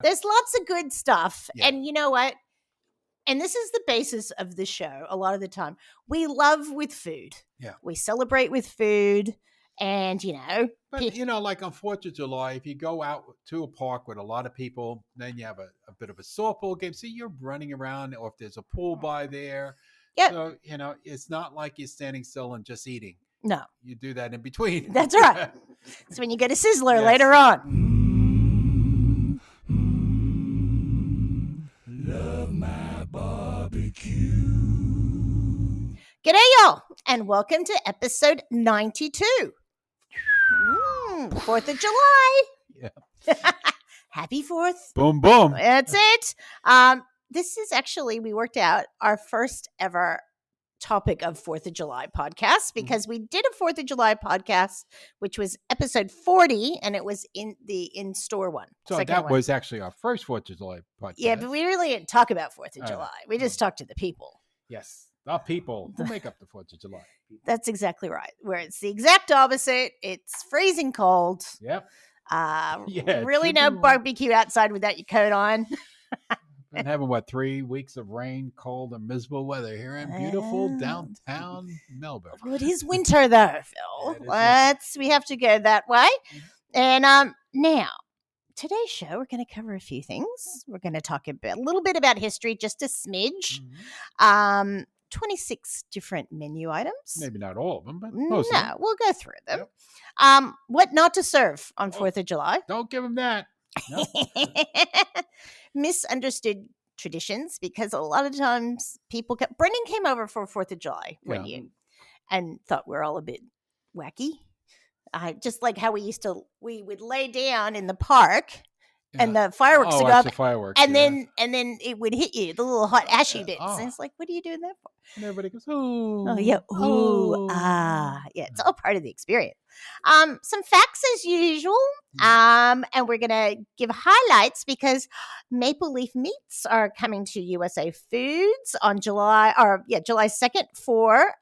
There's lots of good stuff. Yeah. And you know what? And this is the basis of the show a lot of the time. We love with food. Yeah. We celebrate with food. And, But, like on 4th of July, if you go out to a park with a lot of people, then you have a bit of a softball game. So you're running around, or if there's a pool by there. Yep. So, it's not like you're standing still and just eating. No. You do that in between. That's right. It's when you get a sizzler later on. Love my barbecue. Gdayall, and welcome to episode 92. 4th of July. Yeah. Happy 4th. Boom, boom. That's it. This is actually, we worked out our first ever topic of 4th of July podcast, because we did a 4th of July podcast, which was episode 40, and it was in the in-store one. So that was actually our first 4th of July podcast. Yeah, but we really didn't talk about 4th of July. We just talked to the people. Yes. The people who make up the 4th of July. That's exactly right. Where it's the exact opposite. It's freezing cold. Yep. Really no barbecue outside without your coat on. Been having 3 weeks of rain, cold, and miserable weather here in beautiful downtown Melbourne. Well, it is winter though, Phil. We have to go that way. And now, today's show, we're going to cover a few things. We're going to talk a little bit about history, just a smidge. 26 different menu items. Maybe not all of them, but most of them. We'll go through them. Yep. What not to serve on 4th of July. Don't give them that. Nope. Misunderstood traditions, because a lot of times Brendan came over for 4th of July one year and thought we're all a bit wacky. Just like how we would lay down in the park and the fireworks would go up, and then it would hit you, the little hot ashy bits. And it's like, what are you doing that for? And everybody goes, oh yeah, it's all part of the experience. Some facts as usual, and we're gonna give highlights because Maple Leaf Meats are coming to USA Foods on July 2nd for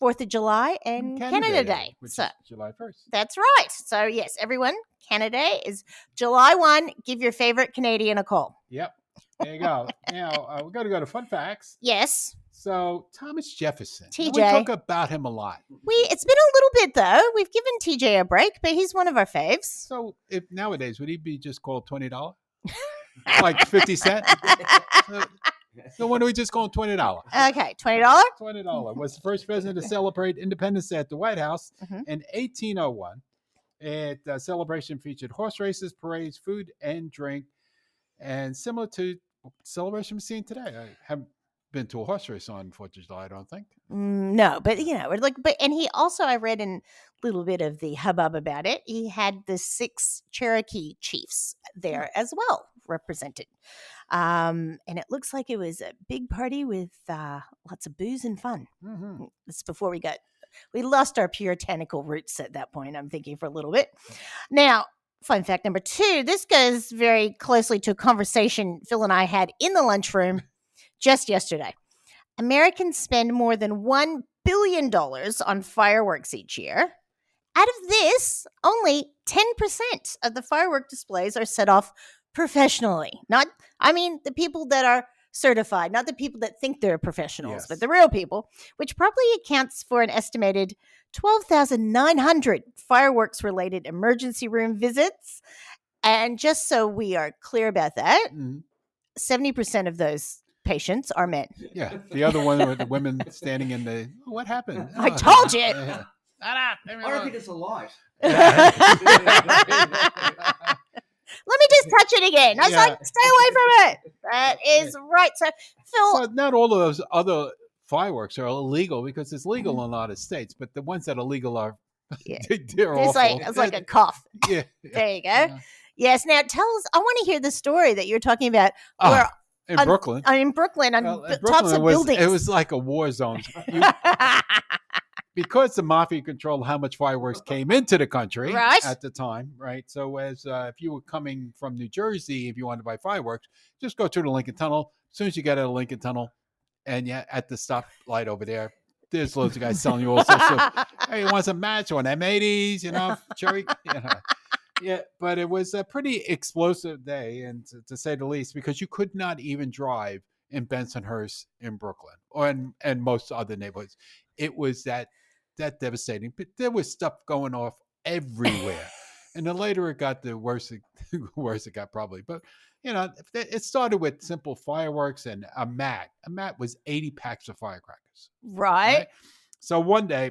4th of July and Canada Day. Which is July 1st. That's right. So, yes, everyone, Canada Day is July 1. Give your favorite Canadian a call. Yep. There you go. Now, we're going to go to fun facts. Yes. So, Thomas Jefferson. TJ. We talk about him a lot. It's been a little bit, though. We've given TJ a break, but he's one of our faves. So, if nowadays, would he be just called $20? Like 50 cents? So when do we just call him $20? Okay, $20? $20 was the first president to celebrate Independence Day at the White House in 1801. The celebration featured horse races, parades, food, and drink, and similar to celebration we're seeing today. I haven't been to a horse race on 4th of July, I don't think. No, but and he also, I read in a little bit of the hubbub about it, he had the 6 Cherokee chiefs there as well represented. And it looks like it was a big party with lots of booze and fun. It's before we lost our puritanical roots at that point, I'm thinking, for a little bit. Now, fun fact number 2, this goes very closely to a conversation Phil and I had in the lunchroom just yesterday. Americans spend more than $1 billion on fireworks each year. Out of this, only 10% of the firework displays are set off professionally. The people that are certified, not the people that think they're professionals, but the real people, which probably accounts for an estimated 12,900 fireworks-related emergency room visits. And just so we are clear about that, 70% of those patients are men. Yeah, the other one were the women standing in the, what happened? I told you. I don't think it's a light. Let me just touch it again. I was like, stay away from it. That is right. So, Phil. So not all of those other fireworks are illegal because it's legal in a lot of states, but the ones that are legal are, they're awful. It's like a cough. Yeah. There you go. Yes. Now, tell us, I want to hear the story that you're talking about. In Brooklyn. In Brooklyn, tops of buildings. It was like a war zone. Because the mafia controlled how much fireworks came into the country at the time, right? So if you were coming from New Jersey, if you wanted to buy fireworks, just go through the Lincoln Tunnel. As soon as you get out of the Lincoln Tunnel, and at the stoplight over there's loads of guys selling you all sorts of, hey, you want some match on M80s, cherry, Yeah, but it was a pretty explosive day, and to say the least, because you could not even drive in Bensonhurst in Brooklyn or in most other neighborhoods. It was that devastating. But there was stuff going off everywhere, and the later it got, the worse it worse it got probably. But it started with simple fireworks and a mat. A mat was 80 packs of firecrackers. Right. Right. So one day,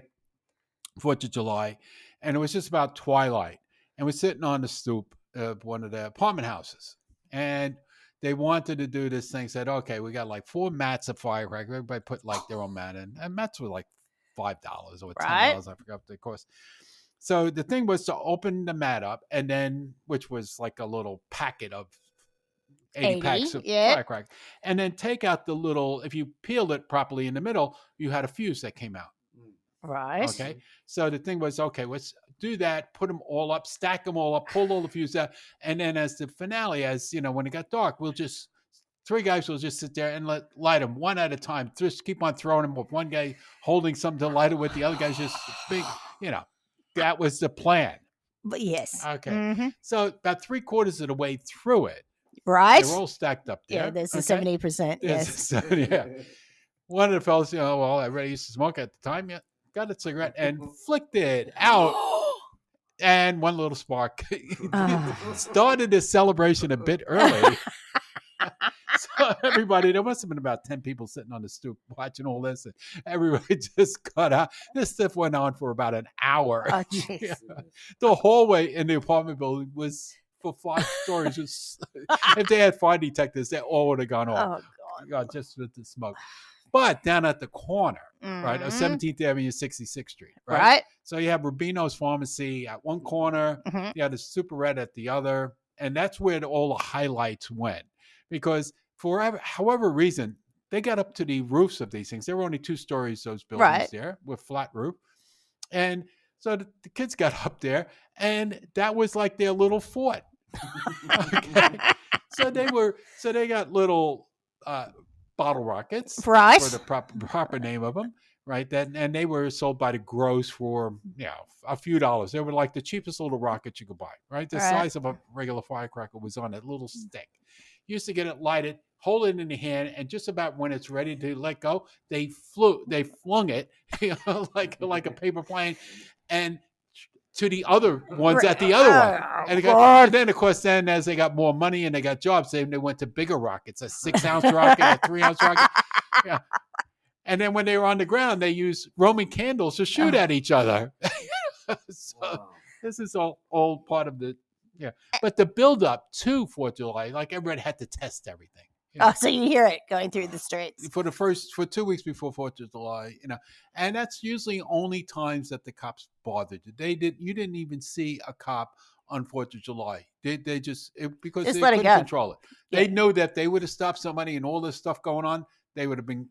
4th of July, and it was just about twilight. And we're sitting on the stoop of one of the apartment houses. And they wanted to do this thing, said, okay, we got like 4 mats of firecrackers. Everybody put like their own mat in. And mats were like $5 or Right. $10. I forgot what they cost. So the thing was to open the mat up, and then, which was like a little packet of 80 packs of firecrackers, and then take out the little, if you peeled it properly in the middle, you had a fuse that came out. Right. Okay. So the thing was, okay, let's do that, put them all up, stack them all up, pull all the fuses out. And then as the finale, when it got dark, 3 guys will just sit there and light them one at a time. Just keep on throwing them with one guy holding something to light it with, the other guy's just big, that was the plan. But yes. Okay. Mm-hmm. So about 3/4 of the way through it, right. they were all stacked up there. Yeah, there's a 70%. Yes. Yeah. One of the fellas, I already used to smoke at the time. Yeah. Got a cigarette and flicked it out, and one little spark started the celebration a bit early. So everybody, there must have been about 10 people sitting on the stoop watching all this, and everybody just got out. This stuff went on for about an hour. Oh, jeez. The hallway in the apartment building was, for 5 stories, if they had fire detectors, they all would have gone off. Oh, God. Just with the smoke. But down at the corner, right, of 17th Avenue, 66th Street, right? So you have Rubino's Pharmacy at one corner, you have the Super Red at the other, and that's where all the highlights went. Because for however reason, they got up to the roofs of these things. There were only 2 stories, those buildings there, with flat roof. And so the kids got up there, and that was like their little fort. Okay. So they got little bottle rockets, right? For the proper name of them, right? And they were sold by the gross for a few dollars. They were like the cheapest little rockets you could buy, right? The size of a regular firecracker was on a little stick. You used to get it lighted, hold it in the hand, and just about when it's ready to let go, they flung it, like a paper plane, and to the other ones at the other one. And then, of course, as they got more money and they got jobs, they went to bigger rockets, a 6-ounce rocket, a 3-ounce rocket. Yeah. And then when they were on the ground, they used Roman candles to shoot at each other. So this is all part of the, But the build up to 4th of July, like everybody had to test everything. Oh, so you hear it going through the streets for 2 weeks before 4th of July, and that's usually only times that the cops bothered you. You didn't even see a cop on 4th of July. They just because they couldn't control it. They know that they would have stopped somebody and all this stuff going on. They would have been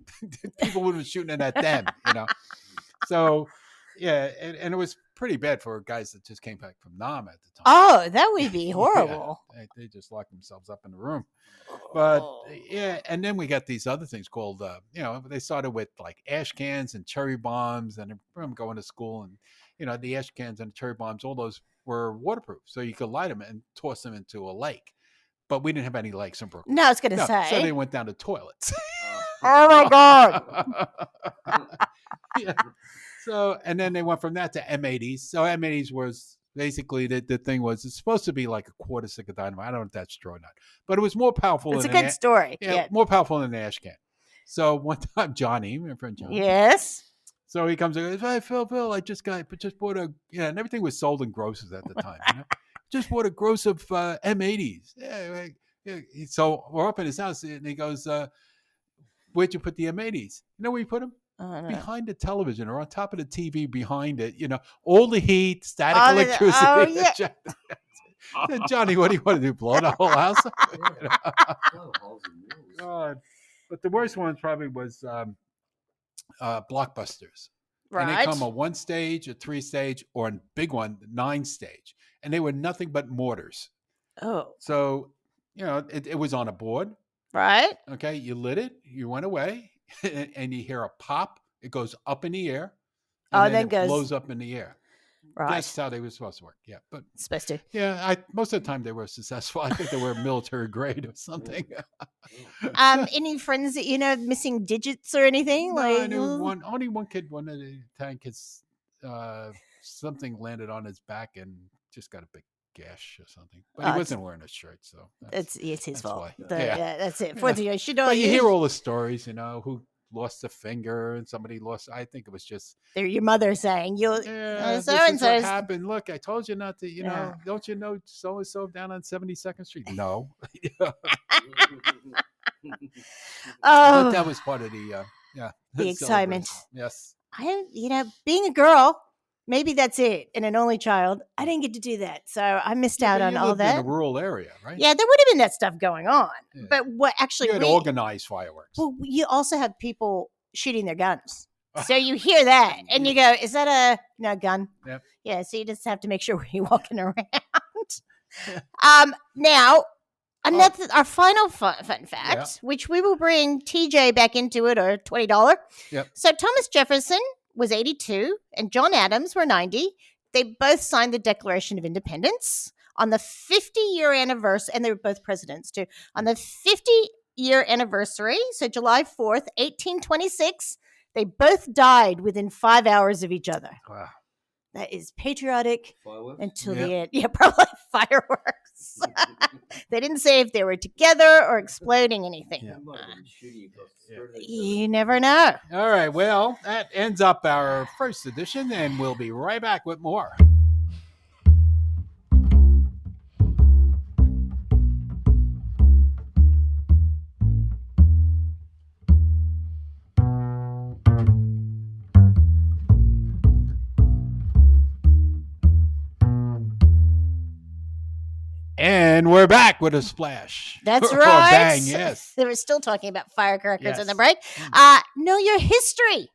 people would have been shooting it at them, So and it was pretty bad for guys that just came back from Nam at the time. Oh, that would be horrible. They just locked themselves up in the room. But and then we got these other things called, they started with like ash cans and cherry bombs. And I remember going to school, and the ash cans and cherry bombs, all those were waterproof, so you could light them and toss them into a lake. But we didn't have any lakes in Brooklyn. No, I was going to say. So they went down to toilets. Oh my God. Yeah. So, and then they went from that to M80s. So M80s was basically the thing was, it's supposed to be like a quarter stick of dynamite. I don't know if that's true or not, but it was more powerful. It's a good story. Yeah, more powerful than an ash can. So one time, Johnny, my friend Johnny. Yes. So he comes and goes, "Hey, Phil, I just bought a," and everything was sold in grosses at the time. Just bought a gross of M80s. Yeah. So we're up in his house, and he goes, "Where'd you put the M80s? You know where you put them? Behind the television or on top of the TV behind it, all the heat, static electricity." Said, "Johnny, what do you want to do? Blow the whole house?" God. But the worst one probably was Blockbusters. Right. And they come a 1-stage, a 3-stage, or a big one, 9-stage. And they were nothing but mortars. Oh. So, it was on a board. Right. Okay. You lit it. You went away. And you hear a pop. It goes up in the air. And then it blows up in the air. Right. That's how they were supposed to work. Yeah, but Supposed to. yeah, most of the time they were successful. I think they were military grade or something. Any friends that you know missing digits or anything? No, Like I knew only one kid. One of the Italian kids, something landed on his back and just got a big gash or something. But he wasn't wearing a shirt, so it's his fault. why. Yeah, that's it. Yeah. You should know. But you hear all the stories, who lost a finger and somebody lost. I think it was just your mother saying you. yeah, So this and is what so. happened. Look, I told you not to. Yeah. Don't you know so and so down on 72nd Street? No. But that was part of the the excitement. Yes. Being a girl, maybe that's it. And an only child, I didn't get to do that, so I missed out on all that. In a rural area, right? Yeah, there would have been that stuff going on, but what actually you had organized fireworks. Well, you also have people shooting their guns, so you hear that and you go, "Is that a gun?" Yep. Yeah, so you just have to make sure you're walking around. Now. Our final fun fact, which we will bring TJ back into it, or $20. Yep. So Thomas Jefferson was 82 and John Adams were 90. They both signed the Declaration of Independence on the 50-year anniversary, and they were both presidents too. On the 50-year anniversary, so July 4th, 1826, they both died within 5 hours of each other. Wow. That is patriotic Fireworks? until the end. Yeah, probably fireworks. They didn't say if they were together or exploding anything. Yeah. You never know. All right. Well, that ends up our first edition, and we'll be right back with more. And we're back with a splash. That's Oh, right. bang, yes. They were still talking about firecrackers in Yes. the break. Know your history.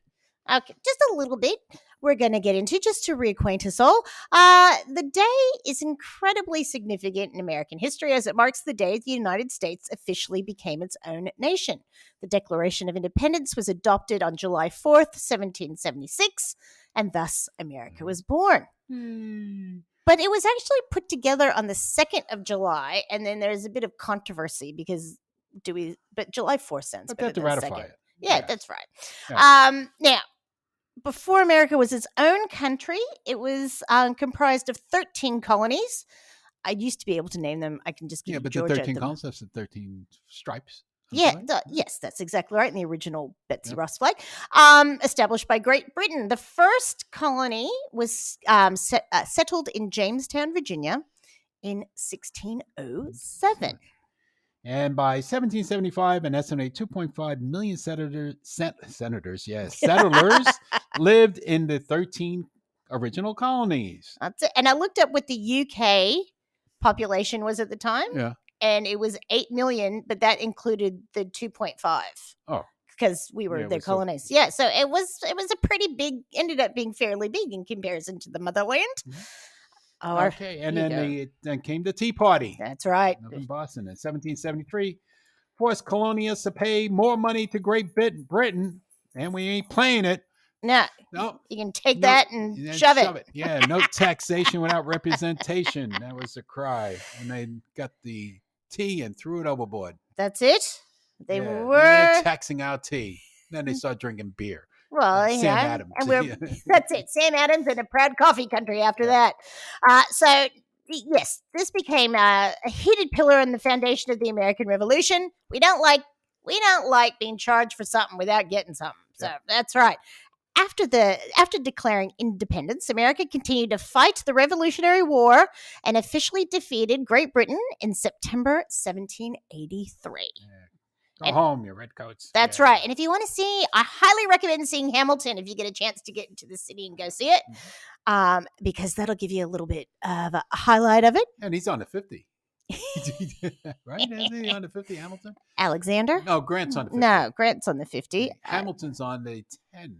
Okay, just a little bit. We're going to get into just to reacquaint us all. The day is incredibly significant in American history as it marks the day the United States officially became its own nation. The Declaration of Independence was adopted on July 4th, 1776, and thus America was born. But it was actually put together on the 2nd of July, and then there's a bit of controversy because but July 4th sounds better than ratify 2nd. it. Yeah, that's right. Yeah. Now, before America was its own country, it was comprised of 13 colonies. I used to be able to name them. I can just give you but Georgia. the 13 colonies, that's the 13 stripes. Yeah, yes, that's exactly right. In the original Betsy Ross flag, established by Great Britain. The first colony was settled in Jamestown, Virginia, in 1607. And by 1775, an estimated 2.5 million settlers lived in the 13 original colonies. That's it. And I looked up what the UK population was at the time. Yeah. And it was 8 million, but that included the 2.5. Oh. Because we were their colonies. So it was a pretty big, ended up being fairly big in comparison to the motherland. Okay, and then came the Tea Party. That's right. Up in Boston in 1773. Forced colonialists to pay more money to Great Britain, and we ain't playing it. No, you can take that and shove it. Yeah, no taxation without representation. That was the cry. And they got the tea and threw it overboard. That's it. They were taxing our tea. Then they started drinking beer. Well, Sam Adams. And that's it. Sam Adams and a proud coffee country after that. So, yes, this became a heated pillar in the foundation of the American Revolution. We don't like being charged for something without getting something. So that's right. After declaring independence, America continued to fight the Revolutionary War and officially defeated Great Britain in September 1783. Go home, you redcoats. That's right. And if you want to see, I highly recommend seeing Hamilton if you get a chance to get into the city and go see it, because that'll give you a little bit of a highlight of it. And he's on the 50. Right? Isn't he on the 50, Hamilton? Alexander? No, Grant's on the 50. No, Grant's on the 50. Hamilton's on the 10.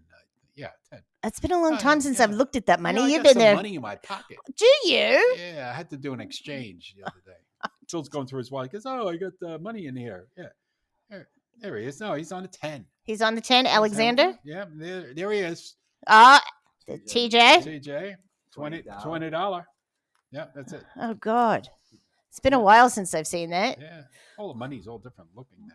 Yeah, 10. It's been a long time since I've looked at that money. I You've got been there. Money in my pocket. Do you? Yeah, I had to do an exchange the other day. Phil's going through his wallet. He goes, "Oh, I got money in here." Yeah, there he is. No, he's on the 10. He's on the 10. Alexander. Yeah, there he is. The TJ. TJ. $20. Yeah, that's it. Oh God, it's been a while since I've seen that. Yeah. All the money's all different looking now.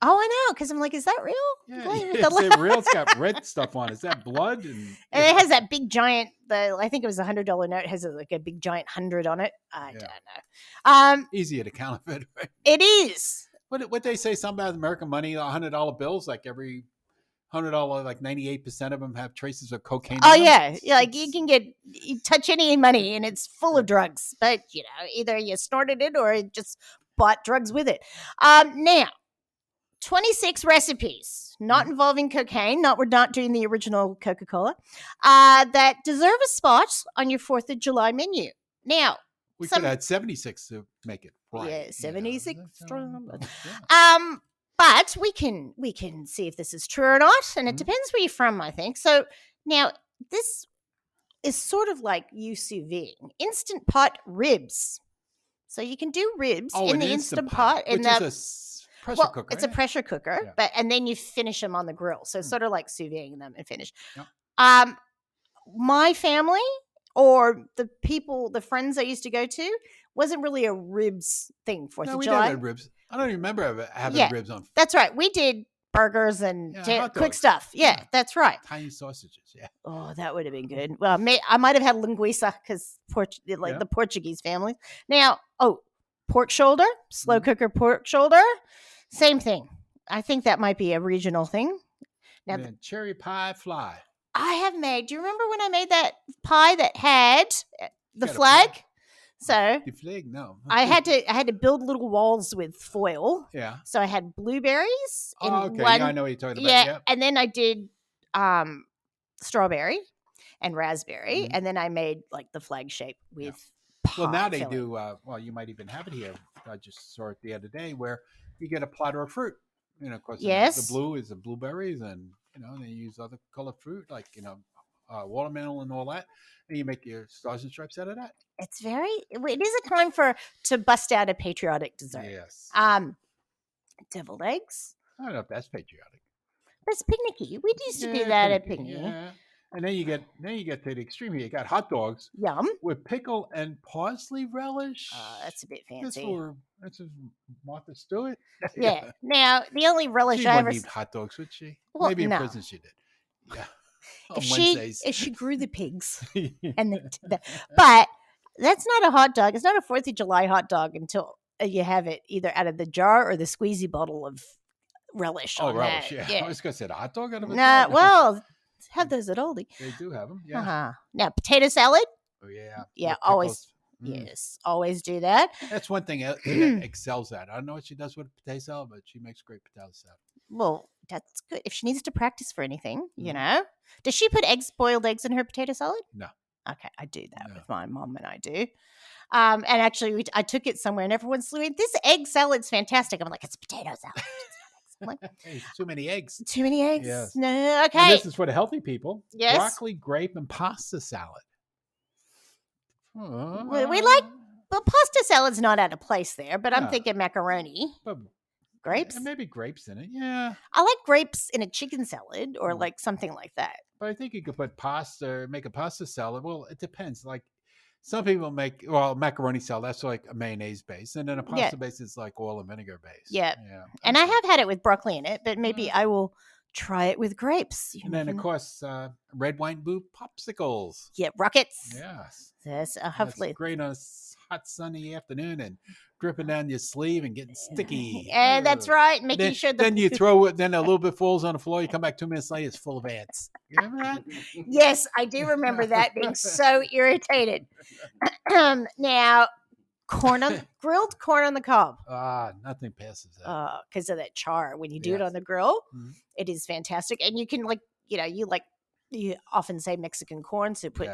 Oh, I know, because I'm like, is that real? Yeah, Like, with is it real? It's got red stuff on it. Is that blood? And it has that big giant. I think it was $100 note. Has like a big giant 100 on it. I don't know. Easier to counterfeit, right? It is. What they say something about American money, $100 bills, like every $100, like 98% of them have traces of cocaine. Oh yeah, like you touch any money and it's full of drugs, but either you snorted it or just bought drugs with it. Now, 26 recipes, not involving cocaine. We're not doing the original Coca-Cola, that deserve a spot on your 4th of July menu. Now, we could have had 76 to make it right. Yeah, 76 strong. Yeah. But we can see if this is true or not, and it depends where you're from, I think. So now this is sort of like you sous vide, instant pot ribs. So you can do ribs in the instant pot, which is a pressure cooker. It's a pressure cooker, and then you finish them on the grill. So it's sort of like sous videing them and finish. Yep. My family or the friends I used to go to wasn't really a ribs thing. 4th of we July. never had ribs. I don't even remember having ribs on. That's right. We did burgers and quick stuff. Yeah, that's right. Tiny sausages. Yeah. Oh, that would have been good. Well, I might have had linguiça because the Portuguese family. Now, pork shoulder, slow cooker pork shoulder, same thing. I think that might be a regional thing. Now, cherry pie fly. I have made. Do you remember when I made that pie that had the flag? So the flag, no. I had to build little walls with foil. Yeah. So I had blueberries. Okay. I know what you're talking about. Yeah. And then I did strawberry and raspberry, and then I made like the flag shape with. Well, now they do. Well, you might even have it here. I just saw it the other day where you get a platter of fruit. Of course, the blue is the blueberries, and they use other colored fruit like watermelon and all that, and you make your stars and stripes out of that. It is a time to bust out a patriotic dessert. Yes. Deviled eggs. I don't know if that's patriotic. That's picnicky. We used to do that at picnic. Yeah. And then you get to the extreme here. You got hot dogs. Yum. With pickle and parsley relish. That's a bit fancy. That's Martha Stewart. Yeah. Now, the only relish I ever eat hot dogs, would she? Well, maybe in prison she did. Yeah. If she grew the pigs. But that's not a hot dog. It's not a 4th of July hot dog until you have it either out of the jar or the squeezy bottle of relish. Relish, yeah. I was going to say the hot dog out of a jar. Well, have those at Aldi. They do have them, yeah. Now, potato salad. Oh, yeah. Yeah, always. Yes, always do that. That's one thing Jeanette excels at. I don't know what she does with potato salad, but she makes great potato salad. Well, that's good. If she needs to practice for anything, Does she put boiled eggs in her potato salad? No. Okay, I do that with my mom, and I do. And actually, I took it somewhere, and everyone's like, "This egg salad's fantastic." I'm like, "It's potato salad." Like, too many eggs. Too many eggs. Yes. No, okay. And this is for the healthy people. Yes. Broccoli, grape, and pasta salad. We like, but pasta salad's not out of place there. But I'm thinking macaroni. But grapes. And maybe grapes in it. Yeah. I like grapes in a chicken salad or like something like that. But I think you could put make a pasta salad. Well, it depends. Like some people make macaroni salad. That's like a mayonnaise base, and then a pasta base is like oil and vinegar base. Yeah. And I have had it with broccoli in it, but maybe I will try it with grapes. And then, of course, red wine blue popsicles. Yeah, rockets. Yes. Yes, hopefully. That's great on a hot sunny afternoon and dripping down your sleeve and getting sticky. And that's right. Making sure then you throw it, then a little bit falls on the floor. You come back 2 minutes later, it's full of ants. You remember that? Yes, I do remember that being so irritated. Now, grilled corn on the cob. Nothing passes that. Because of that char. When you do it on the grill, it is fantastic. And you can you often say Mexican corn, so put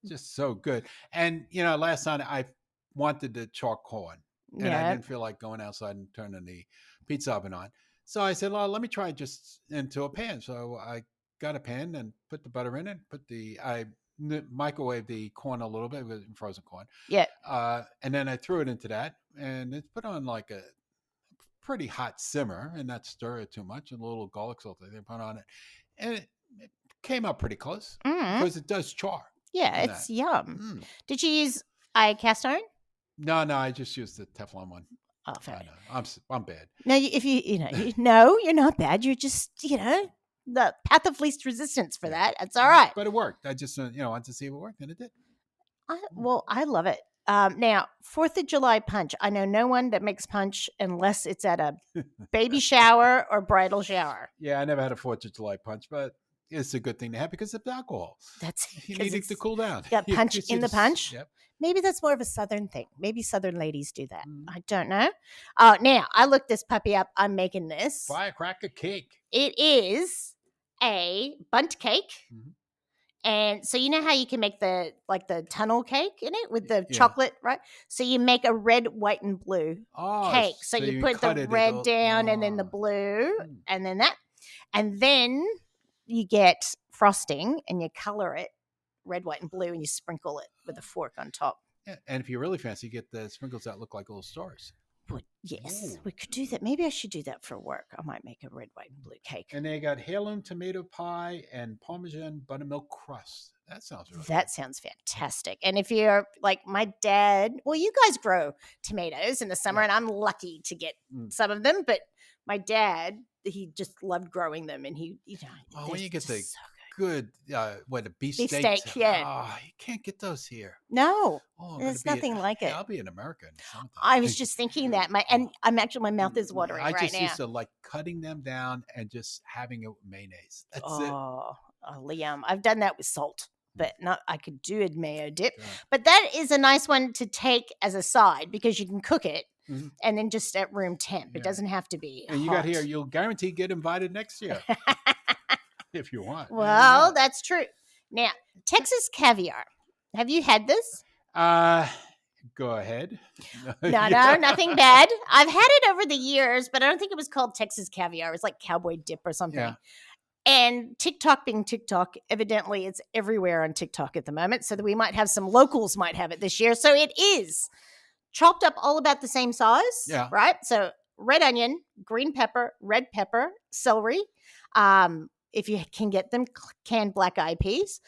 just so good. And last night I wanted the char corn, and I didn't feel like going outside and turning the pizza oven on. So I said, well, let me try just into a pan. So I got a pan and put the butter in it. I microwave the corn a little bit with frozen corn. Yeah. And then I threw it into that, and it's put on like a pretty hot simmer, and not stir it too much, and a little garlic salt they put on it, and it came out pretty close because it does char. Yeah, in it's that. yum. Did you use a cast iron? No, I just used the Teflon one. Oh, I fair. know. I'm bad. No, if no, you're not bad. You're just, the path of least resistance for that. It's all right. But it worked. I just wanted to see if it worked, and it did. I love it. Now, 4th of July punch. I know no one that makes punch unless it's at a baby shower or bridal shower. Yeah, I never had a 4th of July punch, but it's a good thing to have because of the alcohol. That's You need it to cool down. Got punch in the punch. Yep. Maybe that's more of a Southern thing. Maybe Southern ladies do that. Mhm. I don't know. Now, I looked this puppy up. I'm making this. Firecracker cake. It is a bundt cake. Mhm. And so you know how you can make the tunnel cake in it with the chocolate, right? So you make a red, white, and blue cake. So you put the red down and then the blue and then that. And then you get frosting and you color it red, white, and blue and you sprinkle it with a fork on top. Yeah, and if you're really fancy, you get the sprinkles that look like little stars. Yes, we could do that. Maybe I should do that for work. I might make a red, white, and blue cake. And they got heirloom tomato pie and Parmesan buttermilk crust. That sounds really That good. sounds fantastic. And if you're like my dad, well, you guys grow tomatoes in the summer, and I'm lucky to get some of them. But my dad, he just loved growing them, and he, when you get the so good, a beef steak? Yeah. Oh, you can't get those here. No, there's nothing like it. I'll be in America in summertime. I was just thinking that. My mouth is watering right now. I just used to like cutting them down and just having it with mayonnaise. That's it. Oh, Liam, I've done that with salt. But I could do a mayo dip. Yeah. But that is a nice one to take as a side because you can cook it and then just at room temp. It doesn't have to be And you got here, you'll guarantee get invited next year. If you want. Well, that's true. Now, Texas caviar. Have you had this? Go ahead. No, nothing bad. I've had it over the years, but I don't think it was called Texas caviar. It was like cowboy dip or something. Yeah. And TikTok being TikTok, evidently it's everywhere on TikTok at the moment. So that we might have some locals might have it this year. So it is chopped up all about the same size. Yeah. Right? So red onion, green pepper, red pepper, celery. If you can get them, canned black eyed peas,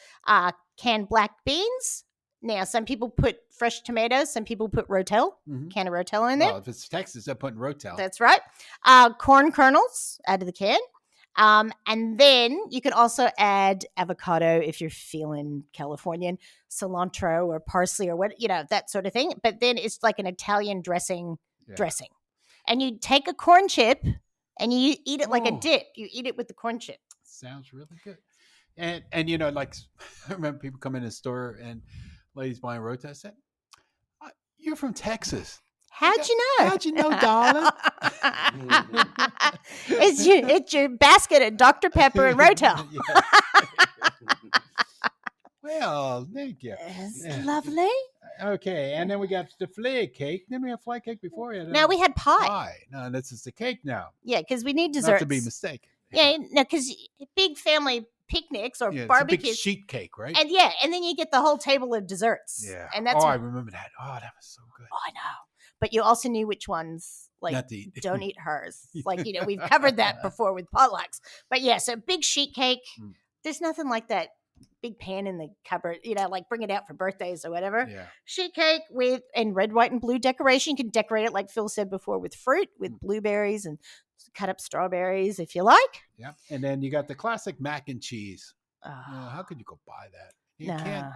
canned black beans. Now, some people put fresh tomatoes. Some people put Rotel, can of Rotel in there. Well, if it's Texas, they're putting Rotel. That's right. Corn kernels out of the can. And then you can also add avocado if you're feeling Californian, cilantro or parsley or that sort of thing. But then it's like an Italian dressing. And you take a corn chip and you eat it like a dip. You eat it with the corn chip. Sounds really good. And like I remember people come in the store and ladies buying Rotel. I said, "You're from Texas. How'd you know? How'd you know, darling?" It's your basket of Dr. Pepper and Rotel. Well, thank you. It's lovely. Okay, and then we got the flake cake. Didn't we have flake cake before? No, we had pie. No, this is the cake now. Yeah, because we need desserts. Not to be mistaken. Yeah, no, because big family picnics or barbecues. It's a big sheet cake, right? And then you get the whole table of desserts. Yeah. And that's I remember that. Oh, that was so good. Oh, I know. But you also knew which ones, like, don't eat hers. Like, we've covered that before with potlucks. But yeah, so big sheet cake. There's nothing like that big pan in the cupboard, like bring it out for birthdays or whatever. Yeah. Sheet cake and red, white, and blue decoration. You can decorate it, like Phil said before, with fruit, with blueberries and cut up strawberries if you like. Yeah. And then you got the classic mac and cheese. How could you go buy that? You can't.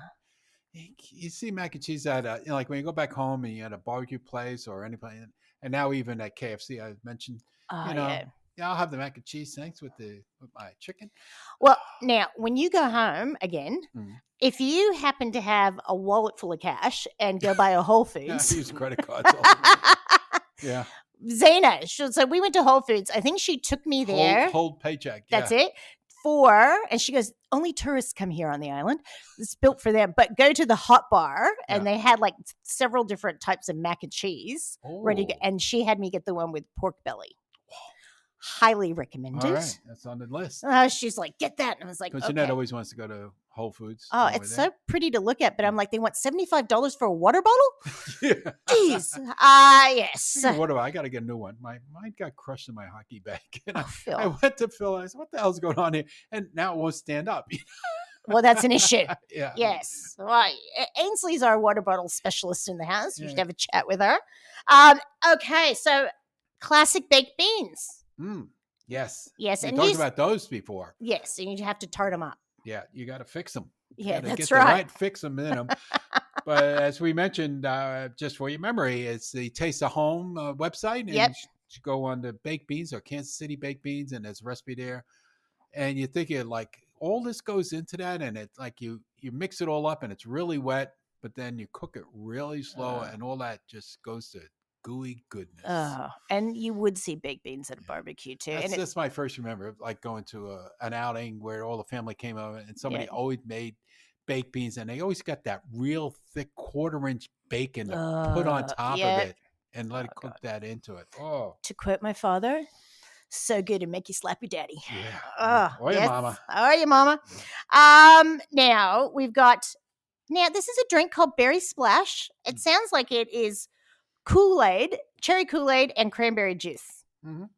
You see mac and cheese at like when you go back home and you at a barbecue place or any place, and now even at KFC, I mentioned, I'll have the mac and cheese thanks with my chicken. Well, now when you go home again, if you happen to have a wallet full of cash and go buy a Whole Foods, use credit cards. Yeah. Zena, so we went to Whole Foods. I think she took me there. Hold paycheck. That's it. And she goes, only tourists come here on the island. It's built for them. But go to the hot bar, and they had like several different types of mac and cheese ready to go. And she had me get the one with pork belly. Highly recommended. All right, that's on the list. She's like, get that. And I was like, because Jeanette always wants to go to Whole Foods. Oh, it's so pretty to look at, but I'm like, they want $75 for a water bottle? Yeah. Jeez. Yes. What do I got to get a new one? Mine got crushed in my hockey bag. And Phil. I went to Phil. I said, what the hell's going on here? And now it won't stand up. Well, that's an issue. Yeah. Yes. Right. Ainsley's our water bottle specialist in the house. We should Yeah. have a chat with her. Okay, so classic baked beans. Yes. Yes, We and talked about those before. Yes, and you have to tart them up. Yeah, you got to fix them. Yeah, Gotta that's get the right. right fix them in them. But as we mentioned, just for your memory, it's the Taste of Home website. And Yep. you go on the baked beans or Kansas City baked beans, and there's a recipe there. And you think it like all this goes into that, and it's like you mix it all up, and it's really wet, but then you cook it really slow, and all that just goes to gooey goodness. And you would see baked beans at a barbecue too. That's my first remember, like going to an outing where all the family came over, and somebody always made baked beans, and they always got that real thick 1/4-inch bacon to put on top of it and let it cook that into it. Oh, to quote my father, so good to make you slap your daddy. Yeah. Your mama. Oh, your mama. Now we've got. Now this is a drink called Berry Splash. It sounds like it is Kool-Aid, cherry Kool-Aid, and cranberry juice.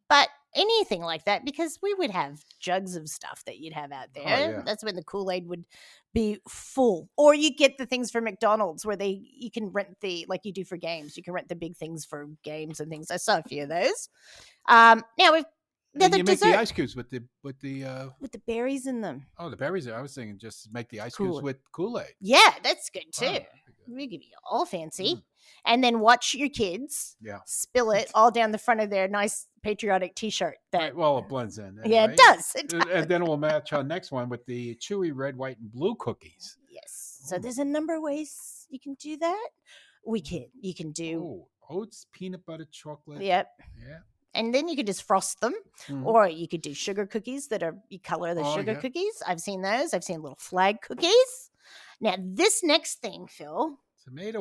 But anything like that, because we would have jugs of stuff that you'd have out there. Oh, yeah. That's when the Kool-Aid would be full. Or you get the things from McDonald's where you can rent like you do for games. You can rent the big things for games and things. I saw a few of those. Now we've and you make the ice cubes with the berries in them. Oh, the berries. I was thinking just make the ice cubes with Kool-Aid. Yeah, that's good too. Oh, We could be all fancy. And then watch your kids spill it all down the front of their nice patriotic T-shirt. Right, well, it blends in. Anyway. Yeah, it does. And then we'll match our next one with the chewy red, white, and blue cookies. Yes. So there's a number of ways you can do that. You can do oats, peanut butter, chocolate. Yep. Yeah. And then you could just frost them, or you could do sugar cookies you color the sugar cookies. I've seen those. I've seen little flag cookies. Now this next thing, Phil. Tomato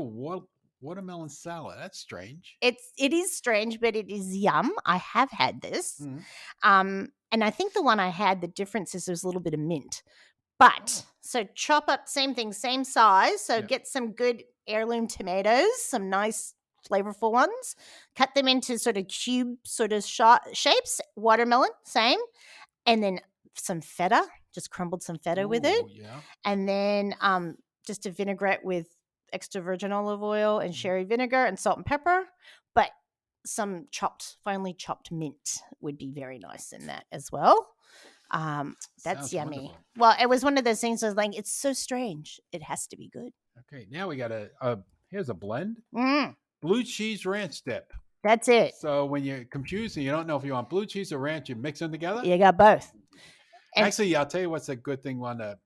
watermelon salad. That's strange. It is strange, but it is yum. I have had this. And I think the one I had, the difference is there's a little bit of mint. But so chop up, same thing, same size. So get some good heirloom tomatoes, some nice flavorful ones. Cut them into sort of cube sort of shapes. Watermelon, same. And then some feta, just crumbled some feta with it. Yeah. And then just a vinaigrette with extra virgin olive oil and sherry vinegar and salt and pepper. But some finely chopped mint would be very nice in that as well. That's Sounds yummy. wonderful. Well, it was one of those things I was like, it's so strange. It has to be good. Okay, now we got here's a blend. Mm, Blue cheese ranch dip. that's it. So when you're confused and you don't know if you want blue cheese or ranch, you mix them together. You got both. And Actually, I'll tell you what's a good thing that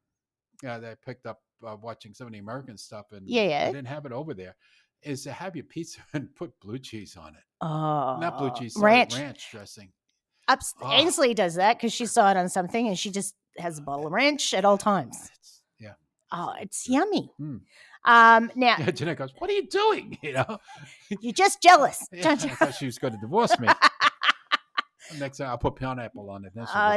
I picked up watching some of the American stuff, and I didn't have it over there, is to have your pizza and put blue cheese on it. Not blue cheese, ranch dressing. Ainsley does that because she saw it on something and she just has a bottle of ranch at all times. It's yummy. Now Jeanette goes, "What are you doing?" You're just jealous. I thought she was going to divorce me. Next time I'll put pineapple on it.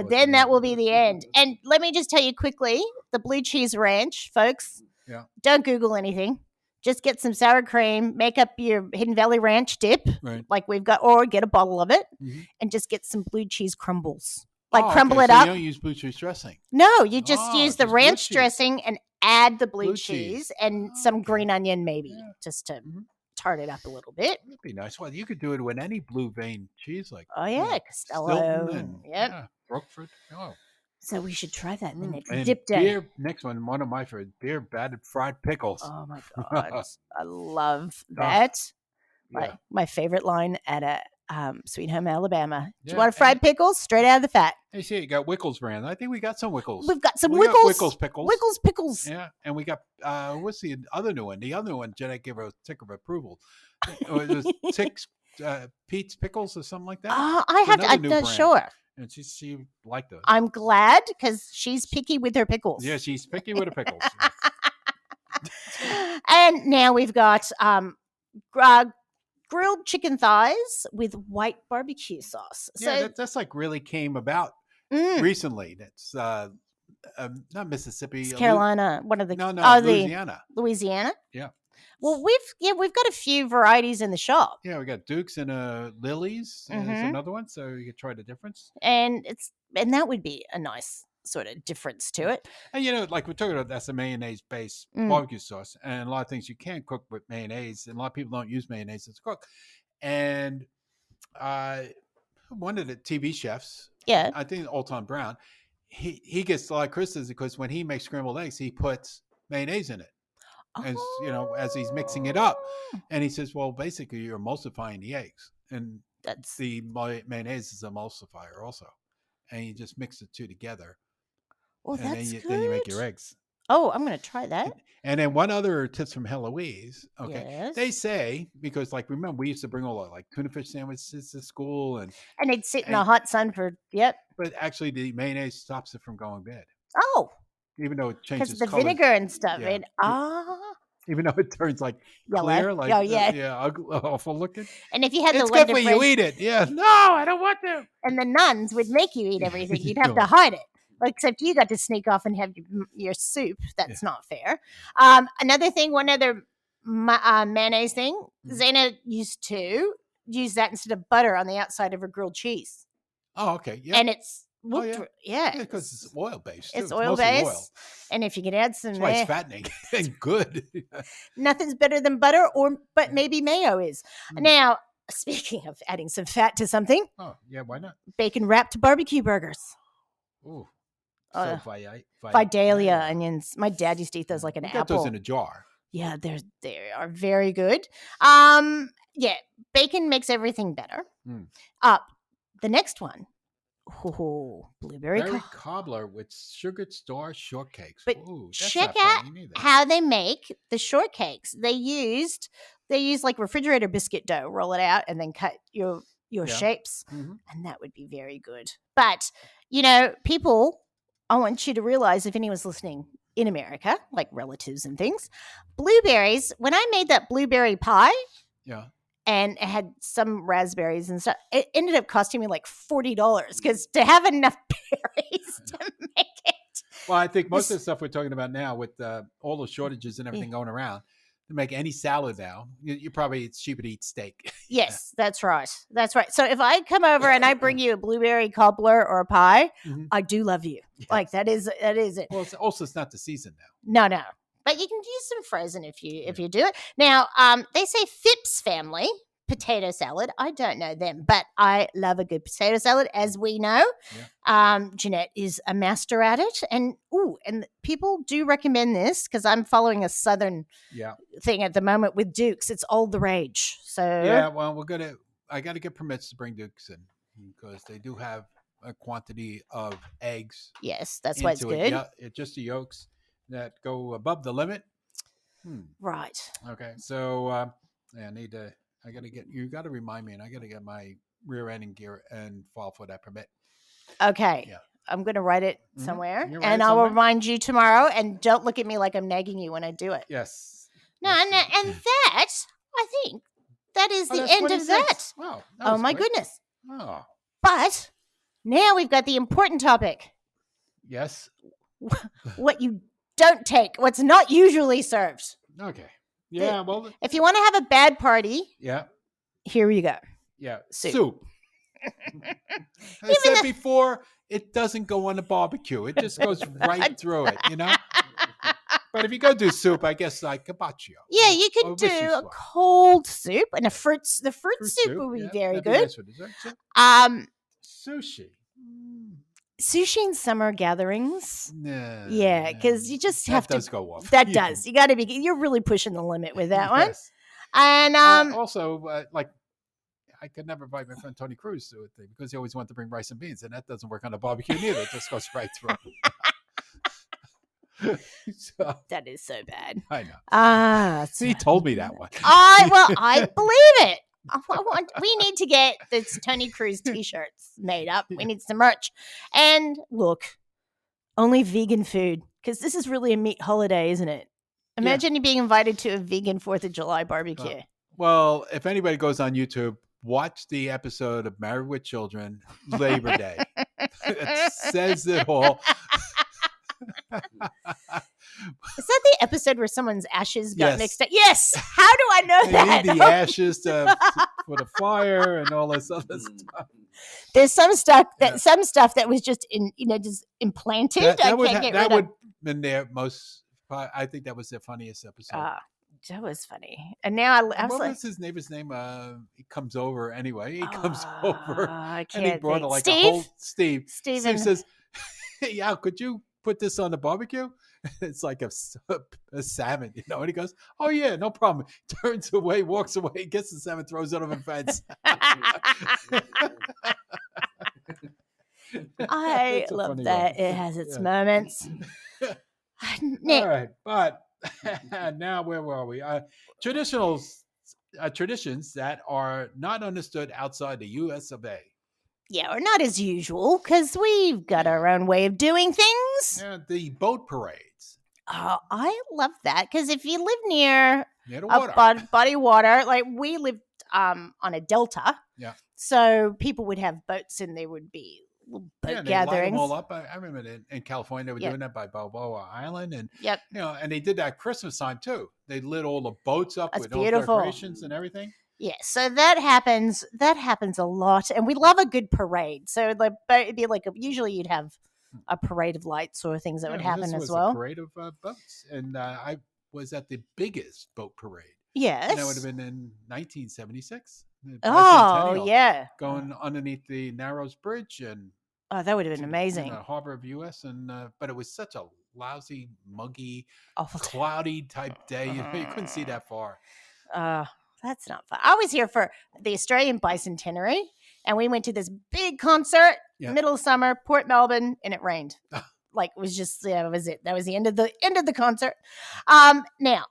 Then that will be the end. And let me just tell you quickly, the blue cheese ranch, folks. Yeah. Don't Google anything. Just get some sour cream, make up your Hidden Valley Ranch dip, like we've got, or get a bottle of it, and just get some blue cheese crumbles. Crumble it up. You don't use blue cheese dressing. No, you just use the ranch dressing and add the blue cheese and some green onion maybe, just to tart it up a little bit. That'd be nice. Well, you could do it with any blue vein cheese, like Costello. And, Roquefort. Oh. So we should try that in the next and dip day. Beer, next one of my favorite, beer battered fried pickles. Oh my god, I love that. My favorite line at a Sweet Home Alabama. Do you want fried pickles? Straight out of the fat. Hey, see, you got Wickles brand. I think we got some Wickles. We've got some Wickles. Wickles pickles. Wickles pickles. Yeah, and we got what's the other new one? The other one, Jenna gave her a tick of approval. It was Pete's Pickles or something like that. I have to. I'm not sure. And she liked those. I'm glad because she's picky with her pickles. Yeah, she's picky with her pickles. And now we've got grilled chicken thighs with white barbecue sauce. Yeah, that's like really came about recently. That's not Mississippi, it's Carolina. One of the Louisiana. Louisiana. Yeah. Well, we've got a few varieties in the shop. Yeah, we got Dukes and Lily's. There's another one, so you can try the difference. And that would be a nice sort of difference to it. And like we're talking about, that's a mayonnaise-based Mm. barbecue sauce, and a lot of things you can't cook with mayonnaise, and a lot of people don't use mayonnaise as a cook. And one of the TV chefs, Yeah. I think Alton Brown, he gets a lot of criticism because when he makes scrambled eggs, he puts mayonnaise in it, as as he's mixing it up, and he says, well, basically you're emulsifying the eggs, and That's the mayonnaise is an emulsifier also, and you just mix the two together. well, And that's good. then you make your eggs. Oh, I'm going to try that. And then one other tips from Heloise. Okay, Yes. they say, because like remember we used to bring all the like tuna fish sandwiches to school, and they'd sit in the hot sun for but actually the mayonnaise stops it from going bad, Oh, even though it changes because the colors. vinegar and stuff. Yeah. Even though it turns like Yellow. clear, like Oh, yeah. awful looking. And if you had It's the good Wonder for you. Bread, Eat it. Yeah. No, I don't want to. and the nuns would make you eat everything, you'd have to No. hide it. Except you got to sneak off and have your soup. That's not fair. Another thing, one other mayonnaise thing, Zena used to use that instead of butter on the outside of her grilled cheese. Oh, okay. Yeah. And it's yeah, because it's oil based. It's too. oil Mostly based, oil. and if you could add some, That's why it's fattening and good. nothing's better than butter, but maybe mayo is. Now, speaking of adding some fat to something, Oh yeah, why not? bacon wrapped barbecue burgers. Ooh, Uh, so Vidalia onions. My dad used to eat those like an we got apple. those in a jar. Yeah, they are very good. Yeah, bacon makes everything better. The next one, blueberry cobbler with sugared star shortcakes. But Ooh, that's check not out bad either. how they make the shortcakes. They use like refrigerator biscuit dough, roll it out, and then cut your shapes, and that would be very good. But people, I want you to realize, if anyone's listening in America, like relatives and things, blueberries. When I made that blueberry pie, and it had some raspberries and stuff, it ended up costing me like $40 because to have enough berries to make it. Well, I think most of the stuff we're talking about now, with all the shortages and everything going around, to make any salad now, it's cheaper to eat steak. Yes, that's right. That's right. So if I come over and I bring you a blueberry cobbler or a pie, I do love you. Yes. Like that is it. Well, it's not the season now. No. But you can use some frozen if you do it. Now, they say Phipps family potato salad. I don't know them, but I love a good potato salad, as we know. Yeah. Jeanette is a master at it, and people do recommend this because I'm following a Southern thing at the moment with Dukes. It's all the rage. So well, I got to get permits to bring Dukes in because they do have a quantity of eggs. Yes, that's why it's good. Yeah, just the yolks that go above the limit. Right. Okay. So you got to remind me, and I got to get my rear ending gear and file for that permit. Okay. Yeah. I'm going to write it somewhere, and I will remind you tomorrow. And don't look at me like I'm nagging you when I do it. Yes. No, and that, I think that is the end 26. Of that. Wow. Oh my goodness. Oh. But now we've got the important topic. Yes. What you don't take, what's not usually served. Okay. Yeah. Well, if you want to have a bad party, here you go. Yeah. Soup. I said before, it doesn't go on the barbecue. It just goes right through it, But if you go do soup, I guess like carpaccio. Yeah, you could do a cold soup, and the fruit soup would be very good. Sushi. Sushi in summer gatherings. No. Yeah, because you just have to. That does go off. That does. You got to be. You're really pushing the limit with that one. Yes. And also, I could never invite my friend Tony Cruz to it because he always wanted to bring rice and beans, and that doesn't work on a barbecue neither. It just goes right through. That is so bad. I know. He told me that one. I believe it. We need to get this Tony Cruz t-shirts made up. We need some merch. And look, only vegan food, because this is really a meat holiday, isn't it? Imagine you being invited to a vegan 4th of July barbecue. Well, if anybody goes on YouTube, watch the episode of Married with Children, Labor Day. It says it all. Is that the episode where someone's ashes got mixed up? Yes. How do I know that? They need the ashes for the fire and all this other stuff. There's some stuff Yeah. that was just just implanted. I can't get that rid would of. been their most. I think that was their funniest episode. That was funny. And now I was What like, was his neighbor's name? He comes over anyway. He comes oh, over I and he can't brought think. like Steve? a whole Steve. Steven. Steve says, "Hey, Al, could you put this on the barbecue?" It's like a salmon, And he goes, "Oh yeah, no problem." Turns away, walks away, gets the salmon, throws it over the fence. I It's a love funny that. one. It has its Yeah. moments. Nick, All right, but now where were we? Traditions that are not understood outside the U.S. of A. yeah, we're not as usual because we've got our own way of doing things. The boat parades. Oh, I love that because if you live near Near the a water. body of water, like we lived on a delta, Yeah. so people would have boats and there would be little boat Yeah, they line them gatherings. all up. I remember in California they were Yep. doing that by Balboa Island, and Yep. and they did that at Christmas time too. They lit all the boats up That's with beautiful. all decorations and everything. Yeah, so that happens. That happens a lot, and we love a good parade. So it'd be like usually you'd have a parade of lights or things that would happen this as was well. A parade of boats, and I was at the biggest boat parade. Yes, and that would have been in 1976. Oh yeah, going underneath the Narrows Bridge and that would have been amazing. In the harbor of U.S. and but it was such a lousy, muggy, awful, cloudy type day. You couldn't see that far. That's not fun. I was here for the Australian Bicentenary, and we went to this big concert, middle of summer, Port Melbourne, and it rained. Like it was just that was it. That was the end of the concert. Now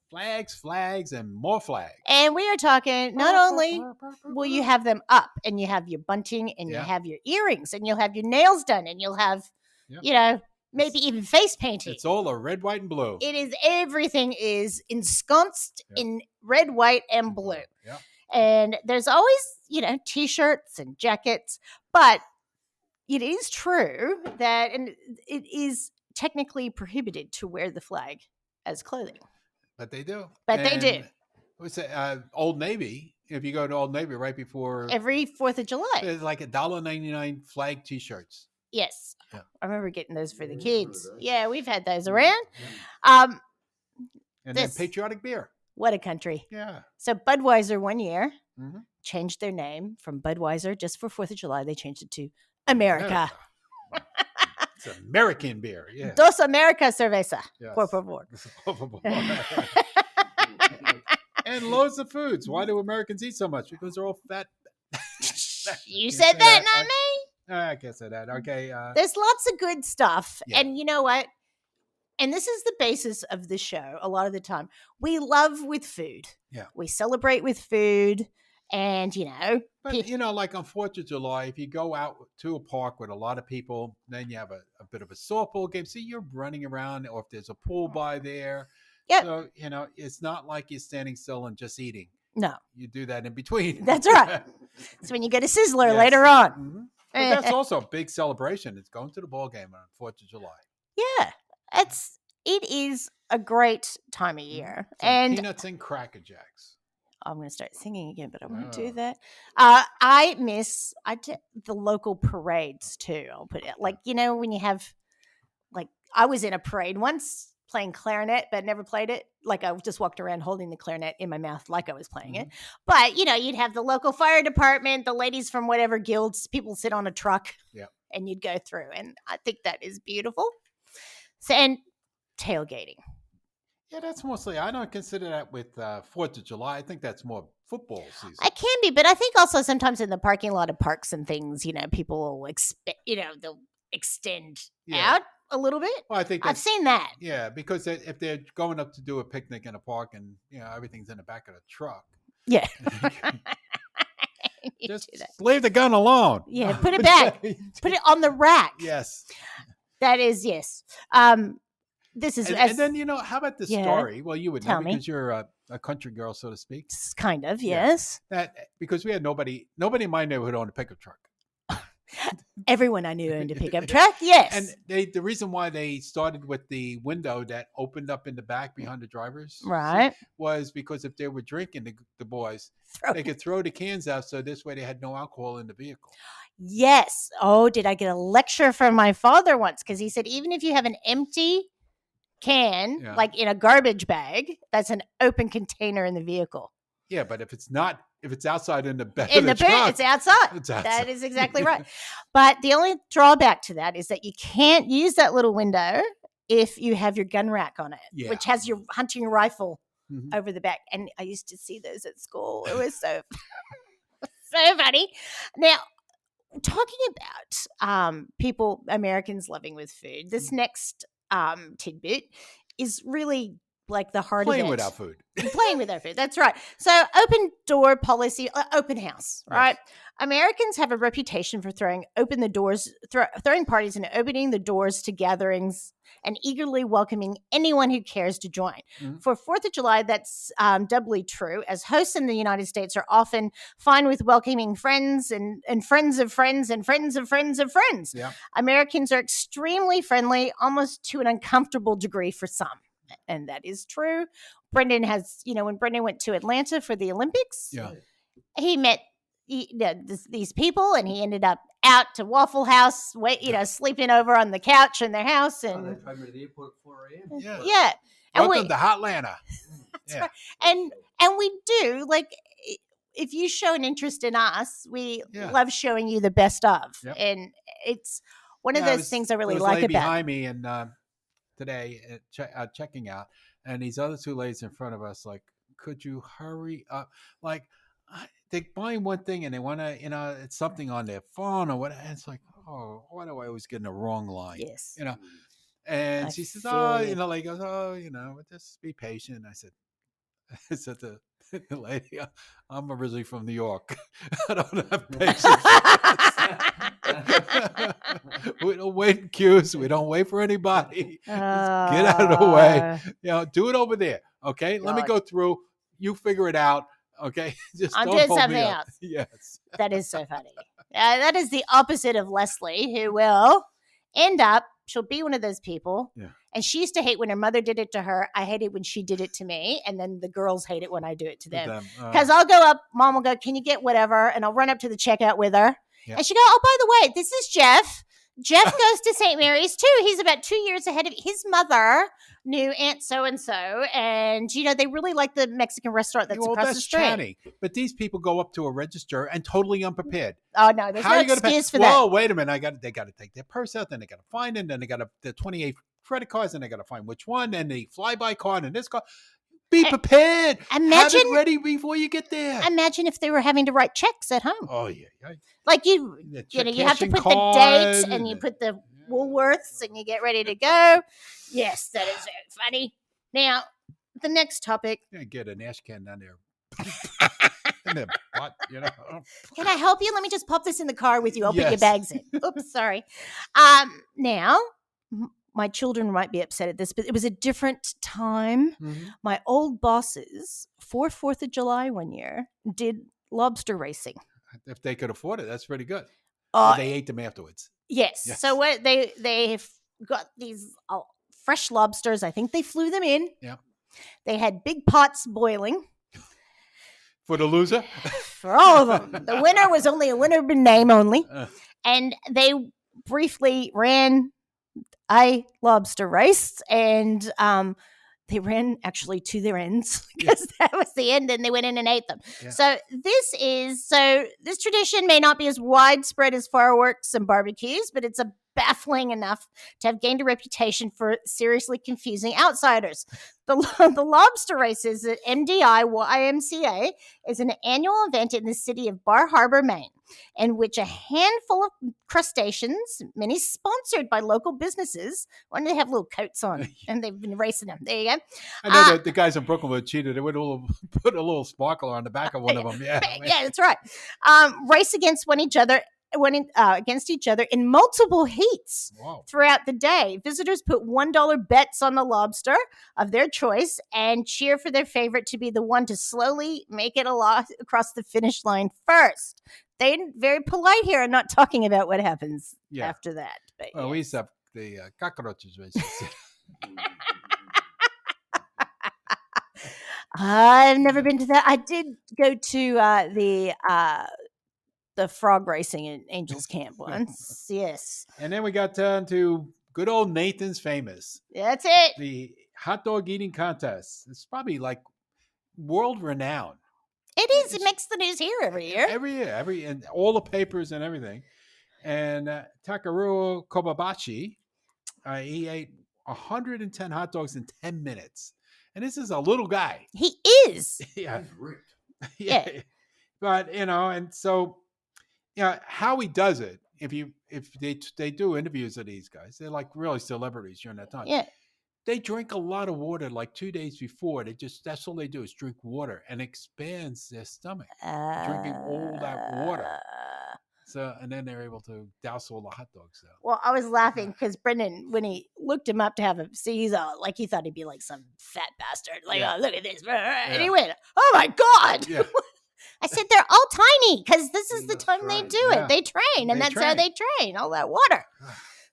flags, and more flags. And we are talking not only will you have them up, and you have your bunting, and you have your earrings, and you'll have your nails done, and you'll have maybe even face painting. It's all a red, white, and blue. It is everything is ensconced in red, white, and blue. Yeah. And there's always, t-shirts and jackets, but it is true that, and it is technically prohibited to wear the flag as clothing. But they do. They do. What's that? Old Navy. If you go to Old Navy right before every 4th of July, there's like $1.99 flag T-shirts. Yes, yeah. I remember getting those for the kids. Yeah, we've had those around. And then patriotic beer. What a country! Yeah. So Budweiser one year changed their name from Budweiser just for 4th of July. They changed it to America. It's American beer. Yeah. Dos America cerveza. Yes. Por favor. And loads of foods. Why do Americans eat so much? Because they're all fat. You said that, not me. I can't say that. Okay. There's lots of good stuff. Yeah. And you know what? And this is the basis of the show a lot of the time. We love with food. Yeah. We celebrate with food. And, But, like on 4th of July, if you go out to a park with a lot of people, then you have a bit of a softball game. See, you're running around, or if there's a pool by there. Yep. So, it's not like you're standing still and just eating. No. You do that in between. That's right. It's when you go to Sizzler later on. Mm-hmm. But that's also a big celebration. It's going to the ball game on 4th of July. Yeah. It is a great time of year. And peanuts and Cracker Jacks. I'm going to start singing again, but I won't do that. I did the local parades too. I'll put it like, when you have, like, I was in a parade once playing clarinet, but never played it. Like I just walked around holding the clarinet in my mouth like I was playing it. But, you'd have the local fire department, the ladies from whatever guilds, people sit on a truck and you'd go through. And I think that is beautiful. So, and tailgating. Yeah, that's mostly, I don't consider that with 4th of July. I think that's more football season. I can be, but I think also sometimes in the parking lot of parks and things, people will they'll extend out a little bit. Well, I think I've seen that. Yeah, because if they're going up to do a picnic in a park and, everything's in the back of the truck. Yeah. Just leave the gun alone. Yeah, put it back. Put it on the rack. Yes. That is, yes. This is, and then how about the story? Well, you would know because you're a country girl, so to speak. Kind of, yes. That because we had nobody in my neighborhood owned a pickup truck. Everyone I knew owned a pickup truck. Yes. And the reason why they started with the window that opened up in the back behind the driver's Right. seat was because if they were drinking, the boys, they could throw the cans out, so this way they had no alcohol in the vehicle. Yes. Oh, did I get a lecture from my father once? Because he said even if you have an empty can, like in a garbage bag, that's an open container in the vehicle. Yeah, but if it's outside in the bed in the of the truck, it's outside. It's outside. That is exactly right. But the only drawback to that is that you can't use that little window if you have your gun rack on it, which has your hunting rifle over the back. And I used to see those at school. It was so so funny. Now, talking about Americans loving with food, this next tidbit is really like the heart playing of it. Without food. Playing with our food. That's right. So open door policy, open house, right? Yes. Americans have a reputation for throwing parties and opening the doors to gatherings and eagerly welcoming anyone who cares to join. Mm-hmm. For 4th of July, that's doubly true, as hosts in the United States are often fine with welcoming friends and friends of friends and friends of friends of friends. Yeah. Americans are extremely friendly, almost to an uncomfortable degree for some. And that is true. Brendan has, when Brendan went to Atlanta for the Olympics, he met these people, and he ended up out to Waffle House, sleeping over on the couch in their house. And they drove me to the airport at 4 a.m. Yeah. Welcome to Hotlanta. Right. And we do, like, if you show an interest in us, we love showing you the best of. Yep. And it's one of those things I really like about behind me and today checking out, and these other two ladies in front of us, like, could you hurry up? Like, they're buying one thing and they want to, it's something on their phone or what. And it's like, oh, why do I always get in the wrong line? Yes. And she says, just be patient. I said to the lady, I'm originally from New York. I don't have patience. We don't wait in queues. We don't wait for anybody. Just get out of the way. Do it over there. Okay. Let me go through. You figure it out. Okay. I'm doing something else. Yes. That is so funny. That is the opposite of Leslie, who will end up, she'll be one of those people. Yeah. And she used to hate when her mother did it to her. I hate it when she did it to me. And then the girls hate it when I do it to them. Because I'll go up, mom will go, can you get whatever? And I'll run up to the checkout with her. Yeah. And she go, oh, by the way, this is Jeff. Jeff goes to St. Mary's too. He's about 2 years ahead of his mother. Knew Aunt so-and-so. And, they really like the Mexican restaurant that's across the street. Chatty. But these people go up to a register and totally unprepared. Oh, no. There's no excuse for that. Whoa, wait a minute. They got to take their purse out. Then they got to find it. Then they got the 28 credit cards. And they got to find which one. And the flyby card and this card. Be prepared. Have it ready before you get there. Imagine if they were having to write checks at home. Oh, yeah. Like you have to put the dates and you put the Woolworths and you get ready to go. Yes, that is funny. Now, the next topic. Get an ash can down there. In their butt, Can I help you? Let me just pop this in the car with you. I'll put your bags in. Oops, sorry. Now, my children might be upset at this, but it was a different time. Mm-hmm. My old bosses, for 4th of July one year, did lobster racing. If they could afford it, that's pretty good. They ate them afterwards. Yes. So what they've got these fresh lobsters. I think they flew them in. Yeah. They had big pots boiling. For the loser? For all of them. The winner was only a winner in name only. And they briefly ran a lobster race, and they ran actually to their ends because that was the end, and they went in and ate them. Yeah. So this tradition may not be as widespread as fireworks and barbecues, but it's baffling enough to have gained a reputation for seriously confusing outsiders. The lobster races at MDI YMCA is an annual event in the city of Bar Harbor, Maine, in which a handful of crustaceans, many sponsored by local businesses, when they have little coats on and they've been racing them. There you go. I know that the guys in Brooklyn were cheated. They would put a little sparkler on the back of one of them. Yeah, that's right. Race against against each other in multiple heats throughout the day. Visitors put $1 bets on the lobster of their choice and cheer for their favorite to be the one to slowly make it across the finish line first. they're very polite here and not talking about what happens Yeah. after that. But Well, we yes. used to have the cockroaches races. I've never been to that. I did go to the frog racing in Angels Camp once. Yes, And then we got down to good old Nathan's Famous, that's it. the hot dog eating contest. It's probably like world renowned. It is. It makes the news here every year. Every year, and all the papers and everything. And Takaru Kobabashi, he ate 110 hot dogs in 10 minutes. And this is a little guy. He is. Yeah. He's ripped. Yeah. But, and so, how he does it, if they do interviews of these guys, they're like really celebrities during that time. Yeah. They drink a lot of water like 2 days before. That's all they do is drink water and expands their stomach, drinking all that water. So, and then they're able to douse all the hot dogs out. Well, I was laughing because Brendan, when he looked him up to have him see, he's like he thought he'd be like some fat bastard. Like, oh, look at this. And he went, oh my God. Yeah. I said, they're all tiny because this is the That's time they right. do Yeah. it. They train, and They that's how train. they train, all that water.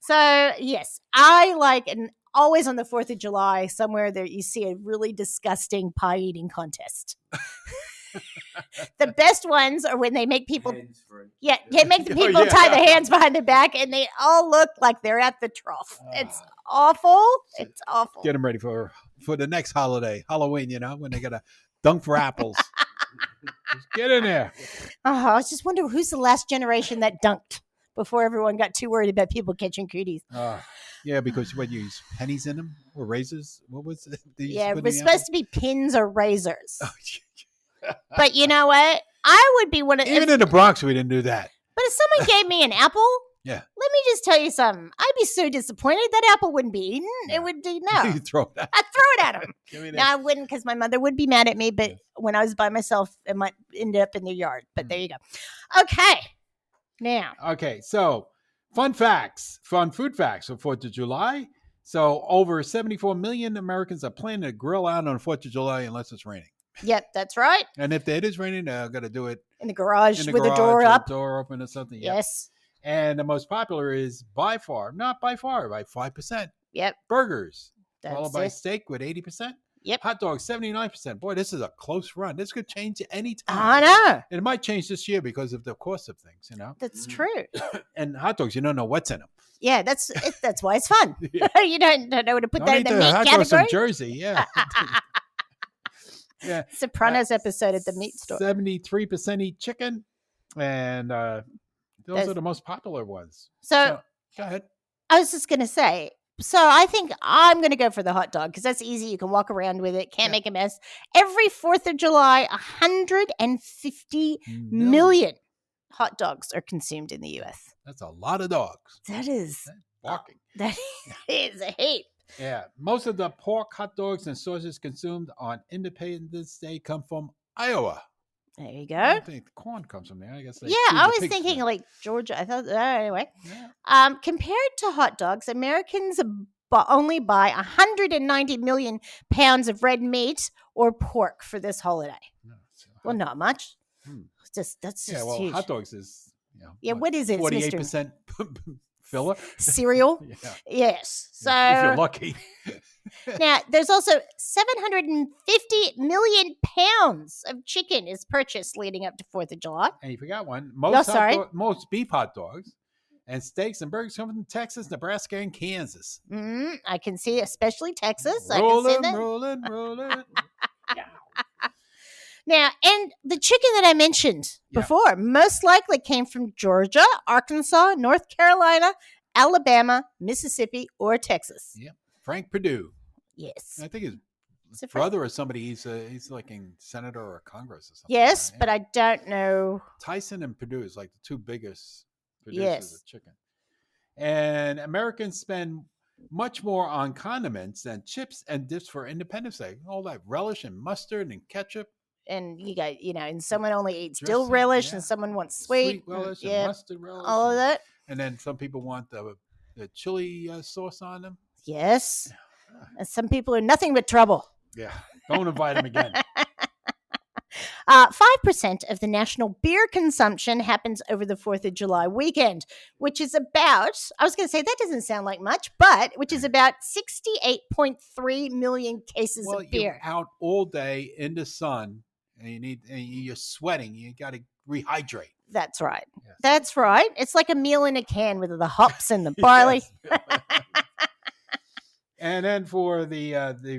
So, yes, I like, and always on the 4th of July, somewhere there you see a really disgusting pie eating contest. The best ones are when they make people, Hands free. make the Oh, people yeah. tie their hands behind their back, and they all look like they're at the trough. It's awful. It's awful. Get them ready for the next holiday, Halloween, when they got to dunk for apples. Just get in there. Oh, I just wonder who's the last generation that dunked before everyone got too worried about people catching cooties. Yeah, because what you use pennies in them or razors? What was it? Yeah, it was supposed to be pins or razors. But you know what? I would be one of Even in the Bronx, we didn't do that. But if someone gave me an apple, Yeah. let me just tell you something. I'd be so disappointed that apple wouldn't be eaten. Yeah. It would be no. You throw it out. I'd throw it at him. Give me No, that. I wouldn't because my mother would be mad at me. But Yeah. when I was by myself, it might end up in the yard. But there you go. Okay. Now. Okay, so fun food facts for 4th of July. So over 74 million Americans are planning to grill out on 4th of July unless it's raining. Yep, that's right. And if it is raining, they're going to do it In the garage in the with garage the door or up. door open or something. Yep. Yes. And the most popular is by 5%. Yep. Burgers, That's followed by it. steak with 80%. Yep. Hot dogs, 79%. Boy, this is a close run. This could change at any time. I know. And it might change this year because of the cost of things, That's true. And hot dogs, you don't know what's in them. Yeah, that's why it's fun. Yeah. You don't know where to put Don't that in eat the the meat hot dogs from category. Jersey, yeah. Yeah. Sopranos episode at the meat store. 73% eat chicken. And those That's- are the most popular ones. So Go ahead. I was just going to say, so I think I'm going to go for the hot dog because that's easy. You can walk around with it. Can't Yeah. make a mess. Every 4th of July, 150 million hot dogs are consumed in the U.S. That's a lot of dogs. That is Barking. that is a heap. Yeah. Most of the pork, hot dogs, and sausages consumed on Independence Day come from Iowa. There you I go. don't think corn comes from there. I guess. Yeah, I was thinking like Georgia. I thought anyway. Yeah. Compared to hot dogs, Americans only buy 190 million pounds of red meat or pork for this holiday. No, Well, not much. Hmm. That's yeah. just Well, huge. hot dogs is Yeah, what is it? It's 48% filler. Cereal. Yeah. Yes. So if you're lucky. now there's also 750 million pounds of chicken is purchased leading up to 4th of July. And you forgot one. Most beef hot dogs and steaks and burgers come from Texas, Nebraska, and Kansas. I can see, especially Texas. I can see that. Rolling. Now, and the chicken that I mentioned Yeah. before most likely came from Georgia, Arkansas, North Carolina, Alabama, Mississippi, or Texas. Yeah. Frank Perdue. Yes. I think his Is it Frank? brother or somebody. He's like in Senator or Congress or something. Yes, right? but I don't know. Tyson and Purdue is like the two biggest producers Yes. of chicken. And Americans spend much more on condiments than chips and dips for Independence Day. All that relish and mustard and ketchup. And you got, and someone only eats dill Dressing, relish yeah. and someone wants sweet. relish and yeah, mustard relish. all of and, that. and then some people want the chili sauce on them. Yes. And some people are nothing but trouble. Yeah. Don't invite them again. 5% of the national beer consumption happens over the 4th of July weekend, which is about, I was going to say that doesn't sound like much, but which is about 68.3 million cases Well, of you're beer. out all day in the sun, and you're sweating. You got to rehydrate. That's right. Yes. That's right. It's like a meal in a can with the hops and the barley. Yes. And then for the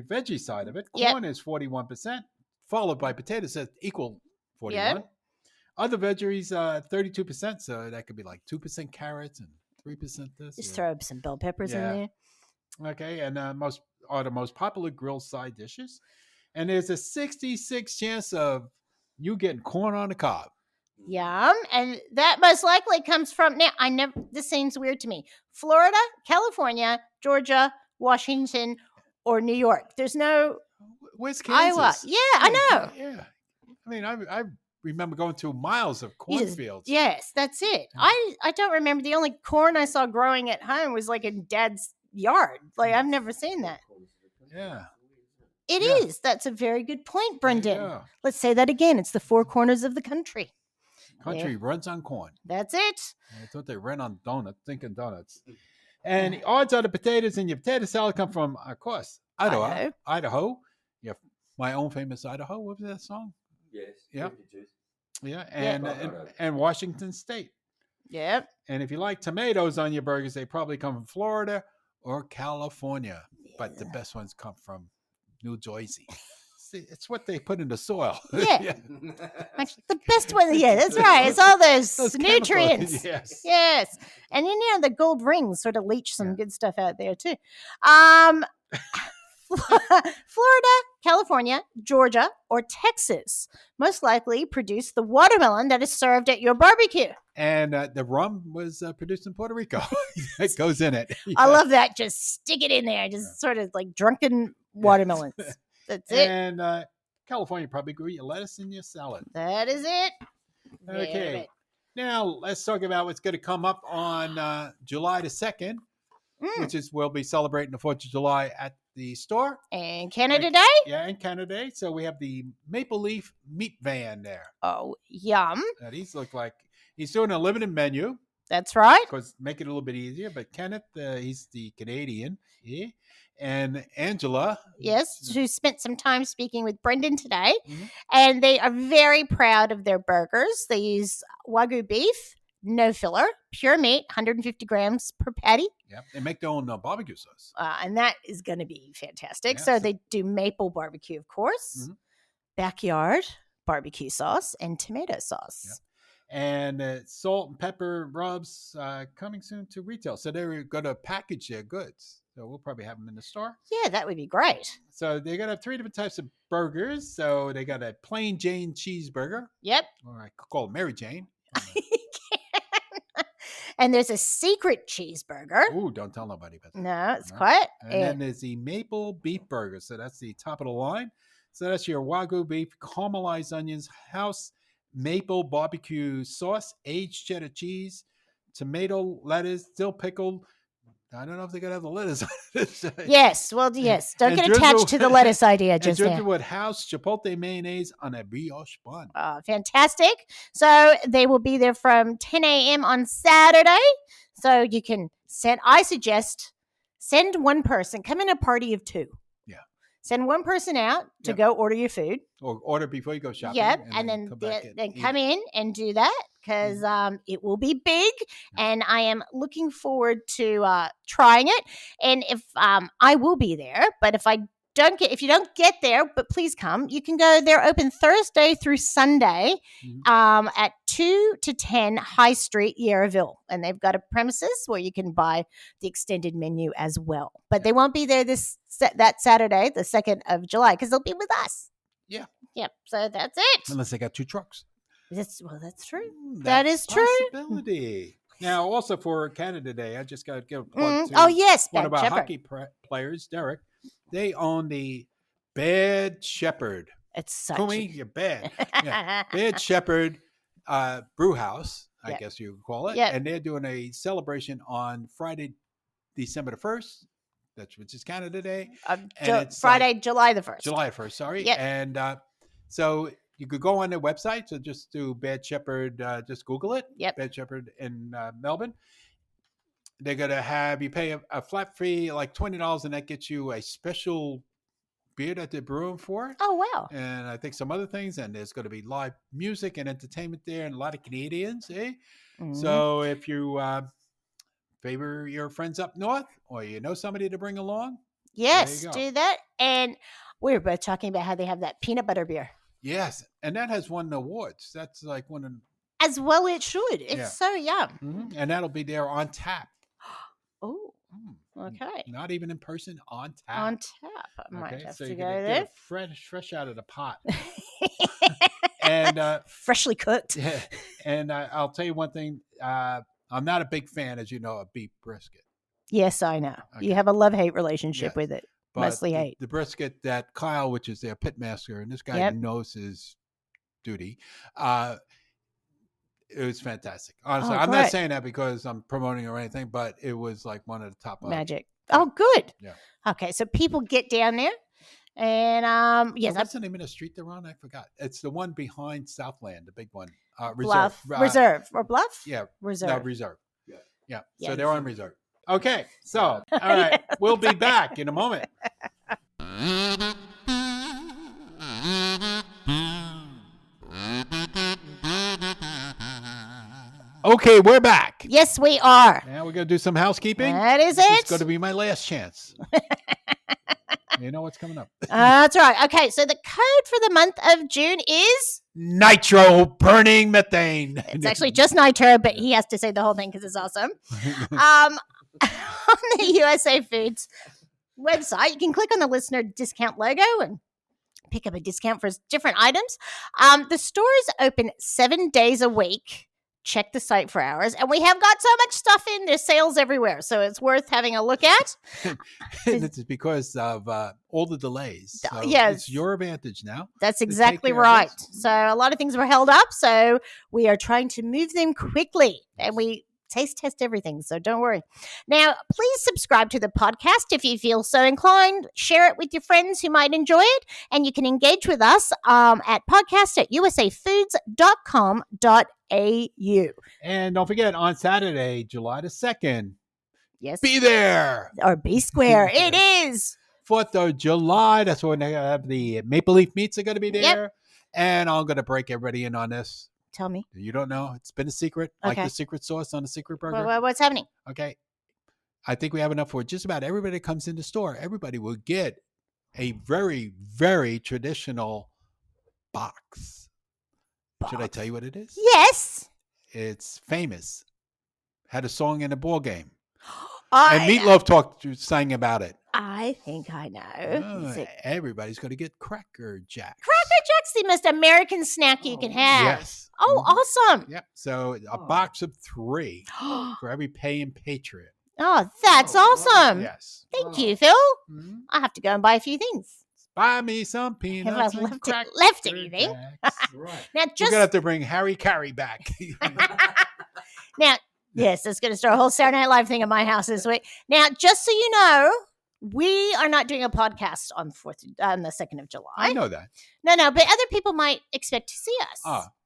veggie side of it, Yep. corn is 41%, followed by potatoes at equal 41. Yep. Other veggies, 32%. So that could be like 2% carrots and 3% this. Just or- throw some bell peppers in Yeah. there. Okay, and most are the most popular grilled side dishes. And there's a 66 chance of you getting corn on the cob. Yum. And that most likely comes from, now, this seems weird to me, Florida, California, Georgia, Washington, or New York. There's no Where's Iowa. Kansas? Yeah, I know. Yeah. I mean, I remember going through miles of cornfields. Yes, that's it. I don't remember. The only corn I saw growing at home was like in Dad's yard. Like, I've never seen that. Yeah. It Yeah. is. That's a very good point, There you Brendan. go. Let's say that again. It's the four corners of the country. Country runs on corn. That's it. I thought they ran on donuts, thinking donuts. And the odds are the potatoes in your potato salad come from, of course, Idaho. Yeah, my own famous Idaho. What was that song? Yes. Yeah. 52. Yeah, Yeah. and Washington State. Yep. And if you like tomatoes on your burgers, they probably come from Florida or California. But the best ones come from New Jersey. See, it's what they put in the soil. Yeah. Actually, the best one. Yeah, that's right. It's all those nutrients. Chemicals, yes. Yes. And the gold rings sort of leach some good stuff out there too. Florida, California, Georgia, or Texas most likely produce the watermelon that is served at your barbecue. And the rum was produced in Puerto Rico. It goes in it. I love that. Just stick it in there. Just sort of like drunken watermelons. That's it. And California probably grew your lettuce in your salad. That is it. Okay. Now let's talk about what's going to come up on July the 2nd, which is we'll be celebrating the 4th of July at the store. And Canada Day? Yeah, and Canada Day. So we have the Maple Leaf Meat Van there. Oh, yum. Now, these look like he's doing a limited menu. That's right. Because make it a little bit easier. But Kenneth, he's the Canadian. Yeah. And Angela. Yes, who spent some time speaking with Brendan today. Mm-hmm. And they are very proud of their burgers. They use Wagyu beef, no filler, pure meat, 150 grams per patty. Yeah, they make their own barbecue sauce. And that is going to be fantastic. Yeah, so they do maple barbecue, of course, backyard barbecue sauce, and tomato sauce. Yeah. And salt and pepper rubs coming soon to retail. So they're going to package their goods. So we'll probably have them in the store. Yeah, that would be great. So they're going to have 3 different types of burgers. So they got a plain Jane cheeseburger. Yep. Or I could call it Mary Jane. And there's a secret cheeseburger. Ooh, don't tell nobody about that. No, it's quiet. And then there's the maple beef burger. So that's the top of the line. So that's your Wagyu beef, caramelized onions, house maple barbecue sauce, aged cheddar cheese, tomato, lettuce, dill pickle. I don't know if they're going to have the lettuce on it. Yes. Well, yes. Don't get attached to the lettuce idea just now. now. And with house chipotle mayonnaise on a brioche bun. Fantastic. So they will be there from 10 a.m. on Saturday. So you can I suggest send one person, come in a party of 2. Yeah. Send one person out to go order your food. Or order before you go shopping. Yep. And then come in and do that because it will be big. And I am looking forward to trying it. And if I will be there, but if you don't get there, but please come. You can go. They're open Thursday through Sunday at 2 to 10 High Street, Yarraville. And they've got a premises where you can buy the extended menu as well. But they won't be there that Saturday, the 2nd of July, because they'll be with us. Yeah. Yep. So that's it. Unless they got 2 trucks. That's true. That is true. Possibility. Now, also for Canada Day, I just got to give a plug to one of our hockey players, Derek. They own the Bad Shepherd. It's such Kumi, you're bad. Yeah. Bad Shepherd Brew House, I guess you would call it. Yep. And they're doing a celebration on Friday, December the 1st, which is Canada Day. Friday, July the 1st. July 1st, sorry. Yep. And so you could go on their website. So just do Bad Shepherd. Just Google it. Yep. Bad Shepherd in Melbourne. They're gonna have you pay a flat fee like $20, and that gets you a special beer that they're brewing for it. Oh, wow. And I think some other things. And there's going to be live music and entertainment there, and a lot of Canadians. So if you favor your friends up north, or you know somebody to bring along, yes, there you go. do that. And we were both talking about how they have that peanut butter beer. Yes, and that has won awards. That's like one of As well it should. It's so yum. and that'll be there on tap. Oh, okay. Not even in person, on tap. On tap. I might have so to you're go gonna there. get it fresh out of the pot. And freshly cooked. Yeah, and I'll tell you one thing. I'm not a big fan, as you know, of beef brisket. Yes, I know. Okay. You have a love-hate relationship Yes. with it. But Mostly hate. The brisket that Kyle, which is their pit master, and this guy knows his duty. It was fantastic. Honestly, I'm not saying that because I'm promoting or anything, but it was like one of the top magic. Oh, good. Yeah. Okay, so people get down there, and yes, what's the name of the street they're on? I forgot. It's the one behind Southland, the big one. Bluff, Reserve. Reserve or Bluff? Yeah, Reserve. No, Reserve. Yeah. Yeah. So they're on Reserve. Okay, so all right, we'll be back in a moment. Okay, we're back. Yes, we are. Now we're going to do some housekeeping. That is This it. is going to be my last chance. You know what's coming up. That's right. Okay, so the code for the month of June is nitro burning methane. It's actually just nitro, but he has to say the whole thing because it's awesome. On the USA Foods website, you can click on the listener discount logo and pick up a discount for different items. The store is open 7 days a week. Check the site for hours. And we have got so much stuff in. There's sales everywhere. So it's worth having a look at. It's because of all the delays. So yes. It's your advantage now. That's exactly right. So a lot of things were held up. So we are trying to move them quickly. And we taste test everything. So don't worry. Now, please subscribe to the podcast if you feel so inclined. Share it with your friends who might enjoy it. And you can engage with us at podcast@usafoods.com.au. And don't forget, on Saturday, July the 2nd, yes, be there. Or be square. It is 4th of July. That's when they have the Maple Leaf Meats are going to be there. Yep. And I'm going to break everybody in on this. Tell me. You don't know. It's been a secret. Okay. Like the secret sauce on the secret burger. What's happening? Okay. I think we have enough for just about everybody that comes in the store. Everybody will get a very, very traditional box. Should I tell you what it is? Yes. It's famous. Had a song in a ball game. And Meatloaf sang about it. I think I know. Everybody's going to get Cracker Jacks. Cracker Jacks, the most American snack you can have. Yes. Oh, awesome. Yep. So a box of 3 for every paying patriot. Oh, that's awesome. Yes. Thank you, Phil. Mm-hmm. I have to go and buy a few things. Buy me some peanuts Have I and Cracker left anything? Jacks. Right. Now, We're going to have to bring Harry Carey back. Now, yes, that's going to start a whole Saturday Night Live thing at my house this week. Now, just so you know, we are not doing a podcast on the 2nd of July. I know that. No, but other people might expect to see us.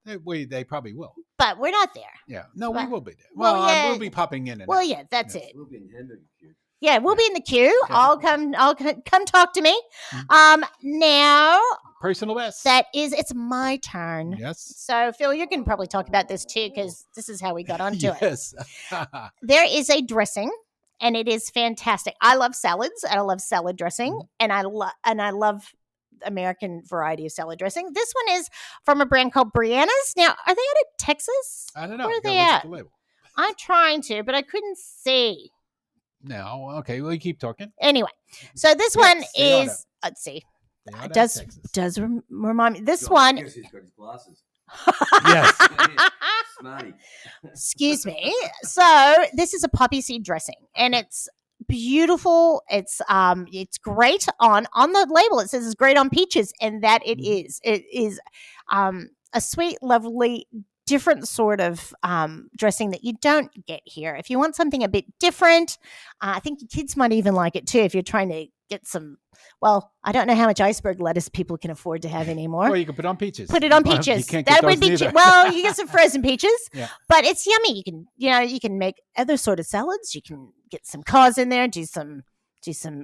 They probably will. But we're not there. Yeah. No, we will be there. Well, yeah. We'll be popping in and Well, out. yeah, that's it. We'll be in Hamburger queue. Yeah, we'll be in the queue. Okay. I'll come talk to me. Now Personal best. it's my turn. Yes. So Phil, you're going to probably talk about this too because this is how we got onto it. Yes. There is a dressing, and it is fantastic. I love salads. I love salad dressing, and I love American variety of salad dressing. This one is from a brand called Brianna's. Now, are they out of Texas? I don't know. Where are You they gotta look at? the label. I'm trying to, but I couldn't see. No. Okay. Well, you keep talking. Anyway, so this one they are is. Let's see. They are It out of Texas. does remind me. This God, one. I guess he's got his glasses. Yes. Smarty. Excuse me. So this is a poppy seed dressing, and it's beautiful. It's great on the label. It says it's great on peaches, and that it is. It is a sweet, lovely, different sort of dressing that you don't get here. If you want something a bit different, I think your kids might even like it too. If you're trying to get some. Well, I don't know how much iceberg lettuce people can afford to have anymore. Well, you can put on peaches. Put it on You peaches. can't That get would those be neither. well. You get some frozen peaches, Yeah. but it's yummy. You can make other sort of salads. You can get some cause in there. Do some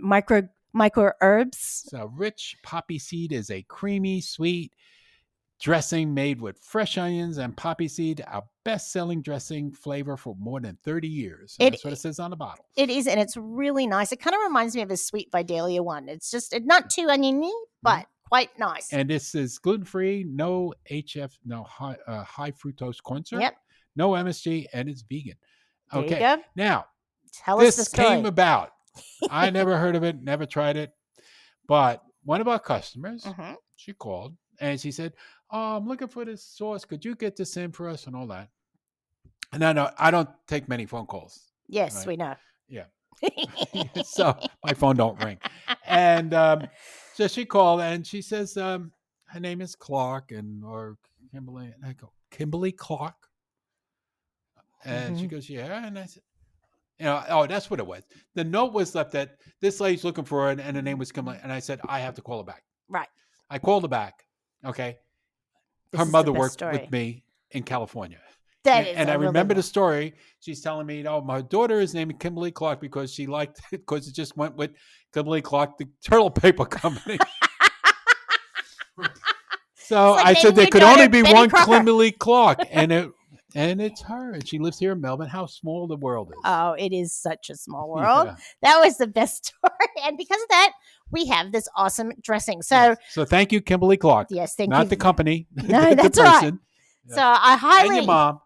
micro herbs. So rich poppy seed is a creamy, sweet dressing made with fresh onions and poppy seed, our best-selling dressing flavor for more than 30 years. And that's what it says on the bottle. It is, and it's really nice. It kind of reminds me of a sweet Vidalia one. It's not too oniony, but quite nice. And this is gluten-free, no high fructose corn syrup, Yep. no MSG, and it's vegan. There Okay. you go. Now, Tell us the this story. came about. I never heard of it, never tried it, but one of our customers, she called and she said, "Oh, I'm looking for this sauce. Could you get this in for us?" and all that. And I don't take many phone calls. Yes, right? we know. Yeah. So my phone don't ring. And so she called and she says, her name is Clark or Kimberly. And I go, Kimberly Clark? And she goes, yeah. And I said, that's what it was. The note was left that this lady's looking for it, and her name was Kimberly. And I said, I have to call her back. Right. I called her back. Okay. Her mother worked with me in California. And I remember the story. She's telling me, my daughter is named Kimberly Clark because she liked it because it just went with Kimberly Clark, the toilet paper company. So I said there could only be one Kimberly Clark, and it's her. And she lives here in Melbourne. How small the world is. Oh, it is such a small world. Yeah. That was the best story. And because of that, we have this awesome dressing. So thank you, Kimberly Clark. Yes, thank you. Not the company. No, that's right. So I highly... And your mom.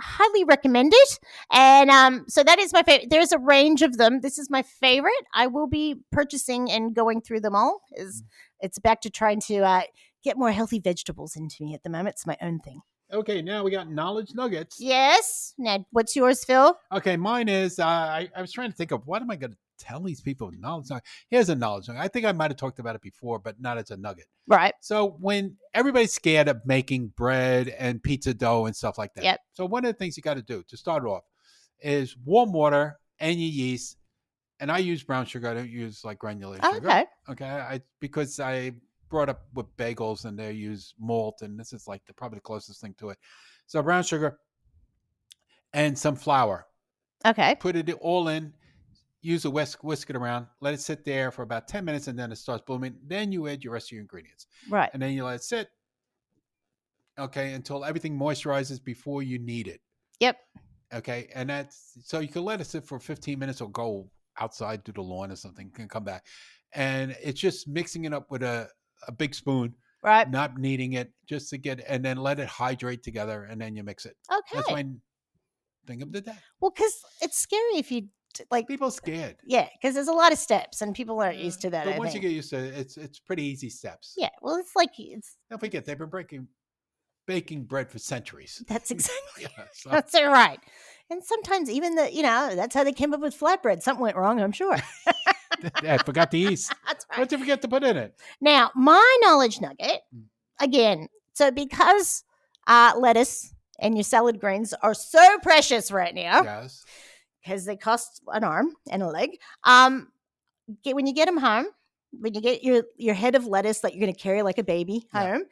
highly recommend it. And so that is my favorite. There's a range of them. This is my favorite. I will be purchasing and going through them all. It's back to trying to get more healthy vegetables into me at the moment. It's my own thing. Okay, now we got knowledge nuggets. Yes. Now, what's yours, Phil? Okay, mine is, I was trying to think of what am I going to tell these people knowledge nugget. Here's a knowledge nugget. I think I might have talked about it before, but not as a nugget. Right. So when everybody's scared of making bread and pizza dough and stuff like that. Yep. So one of the things you got to do to start off is warm water and your yeast. And I use brown sugar. I don't use like granulated sugar. Okay. Because I brought up with bagels and they use malt, and this is like probably the closest thing to it. So brown sugar and some flour. Okay. Put it all in. Use a whisk it around. Let it sit there for about 10 minutes, and then it starts blooming. Then you add your rest of your ingredients. Right. And then you let it sit, okay, until everything moisturizes before you knead it. Yep. Okay, and that's so you can let it sit for 15 minutes or go outside to the lawn or something and come back. And it's just mixing it up with a big spoon. Right. Not kneading it, just to get, and then let it hydrate together, and then you mix it. Okay. That's my thing of the day. Well, because it's scary if you... like people are scared. Yeah, because there's a lot of steps and people aren't used to that. But once you get used to it, it's pretty easy steps. Yeah, well, don't forget they've been baking bread for centuries. That's exactly that's right. And sometimes even that's how they came up with flatbread. Something went wrong, I'm sure. I forgot the yeast. That's right. What did you forget to put in it? Now, my knowledge nugget again. So because lettuce and your salad greens are so precious right now. Yes. Because they cost an arm and a leg. When you get them home, when you get your head of lettuce that you're going to carry like a baby home,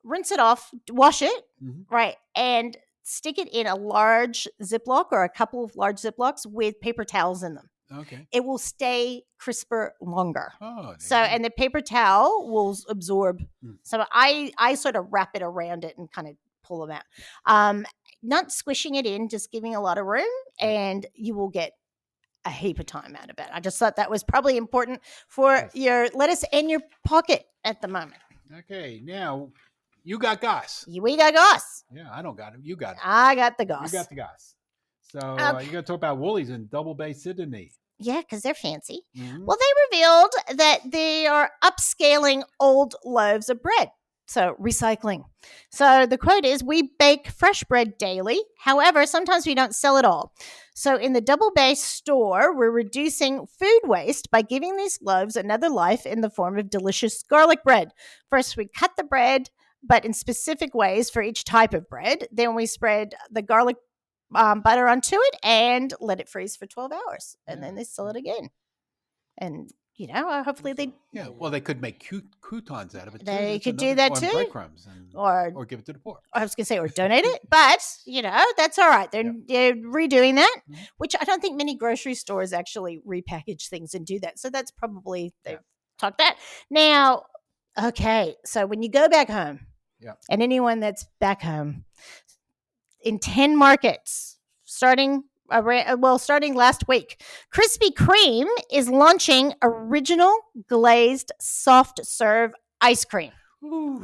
rinse it off, wash it, right, and stick it in a large Ziploc or a couple of large Ziplocs with paper towels in them. Okay. It will stay crisper longer. Oh, and the paper towel will absorb. So I sort of wrap it around it and kind of pull them out. Not squishing it in, just giving a lot of room, and you will get a heap of time out of it. I just thought that was probably important for your lettuce in your pocket at the moment. Okay, now you got gas. We got gas. Yeah, I don't got it. You got it. I got the gas. You got the gas. So you're going to talk about Woolies in Double Bay, Sydney. Yeah, because they're fancy. Well, they revealed that they are upscaling old loaves of bread. So recycling. So the quote is, we bake fresh bread daily. However, sometimes we don't sell it all. So in the Double Bay store, we're reducing food waste by giving these loaves another life in the form of delicious garlic bread. First, we cut the bread, but in specific ways for each type of bread. Then we spread the garlic butter onto it and let it freeze for 12 hours. And then they sell it again. And, hopefully they Well, they could make croutons out of it. They too. could do that on too. breadcrumbs or or give it to the poor. I was going to say, or donate it, but that's all right. They're redoing that, Mhm. which I don't think many grocery stores actually repackage things and do that. So that's probably they've talked that. Now, okay, so when you go back home, and anyone that's back home in 10 markets, starting last week, Krispy Kreme is launching original glazed soft serve ice cream. Ooh.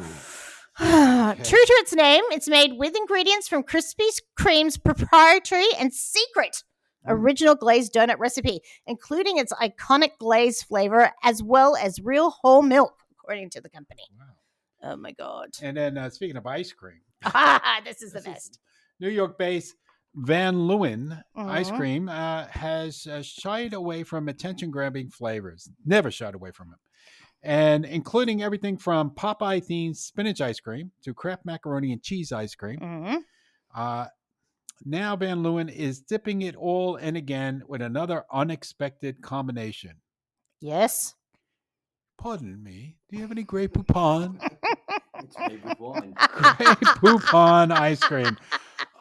True to its name, it's made with ingredients from Krispy Kreme's proprietary and secret original glazed donut recipe, including its iconic glaze flavor as well as real whole milk, according to the company. Wow. Oh my God. And then speaking of ice cream, this is the best. New York-based Van Leeuwen Ice Cream has shied away from attention-grabbing flavors. Never shied away from them. And including everything from Popeye-themed spinach ice cream to Kraft macaroni and cheese ice cream. Now Van Leeuwen is dipping it all in again with another unexpected combination. Yes. Pardon me. Do you have any Grey Poupon? It's made with wine. Grey Poupon ice cream.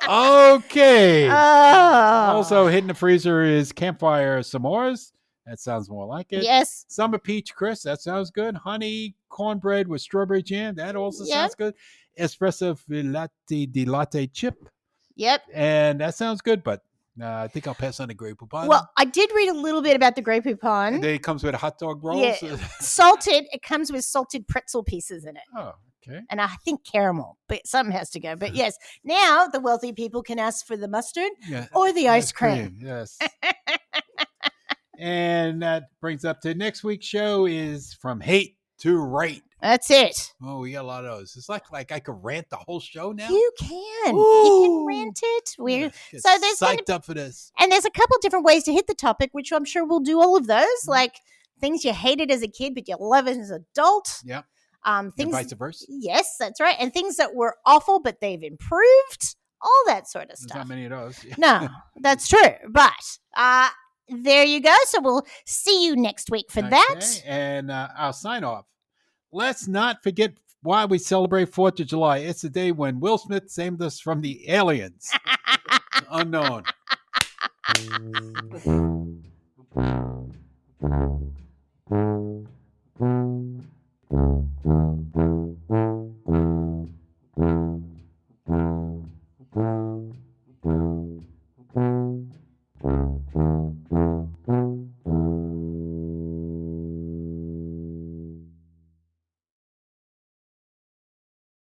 Okay. Also hitting the freezer is Campfire S'mores. That sounds more like it. Yes. Summer Peach Crisp. That sounds good. Honey cornbread with strawberry jam. That also sounds good. Espresso latte chip. Yep. And that sounds good, but I think I'll pass on the Grey Poupon. Well, I did read a little bit about the Grey Poupon. And it comes with a hot dog roll. Yeah. Salted. It comes with salted pretzel pieces in it. Oh, okay. And I think caramel, but something has to go. But yes, now the wealthy people can ask for the mustard or the ice cream. Yes. And that brings up to next week's show is From Hate to Right. That's it. Oh, we got a lot of those. It's like I could rant the whole show now. You can. Ooh. You can rant it. So there's psyched up for this. And there's a couple different ways to hit the topic, which I'm sure we'll do all of those. Like things you hated as a kid, but you love as an adult. Yep. Things, and vice versa. Yes, that's right. And things that were awful, but they've improved. All that sort of stuff. There's not many of those. No, that's true. But there you go. So we'll see you next week for that. And I'll sign off. Let's not forget why we celebrate 4th of July. It's the day when Will Smith saved us from the aliens. Unknown.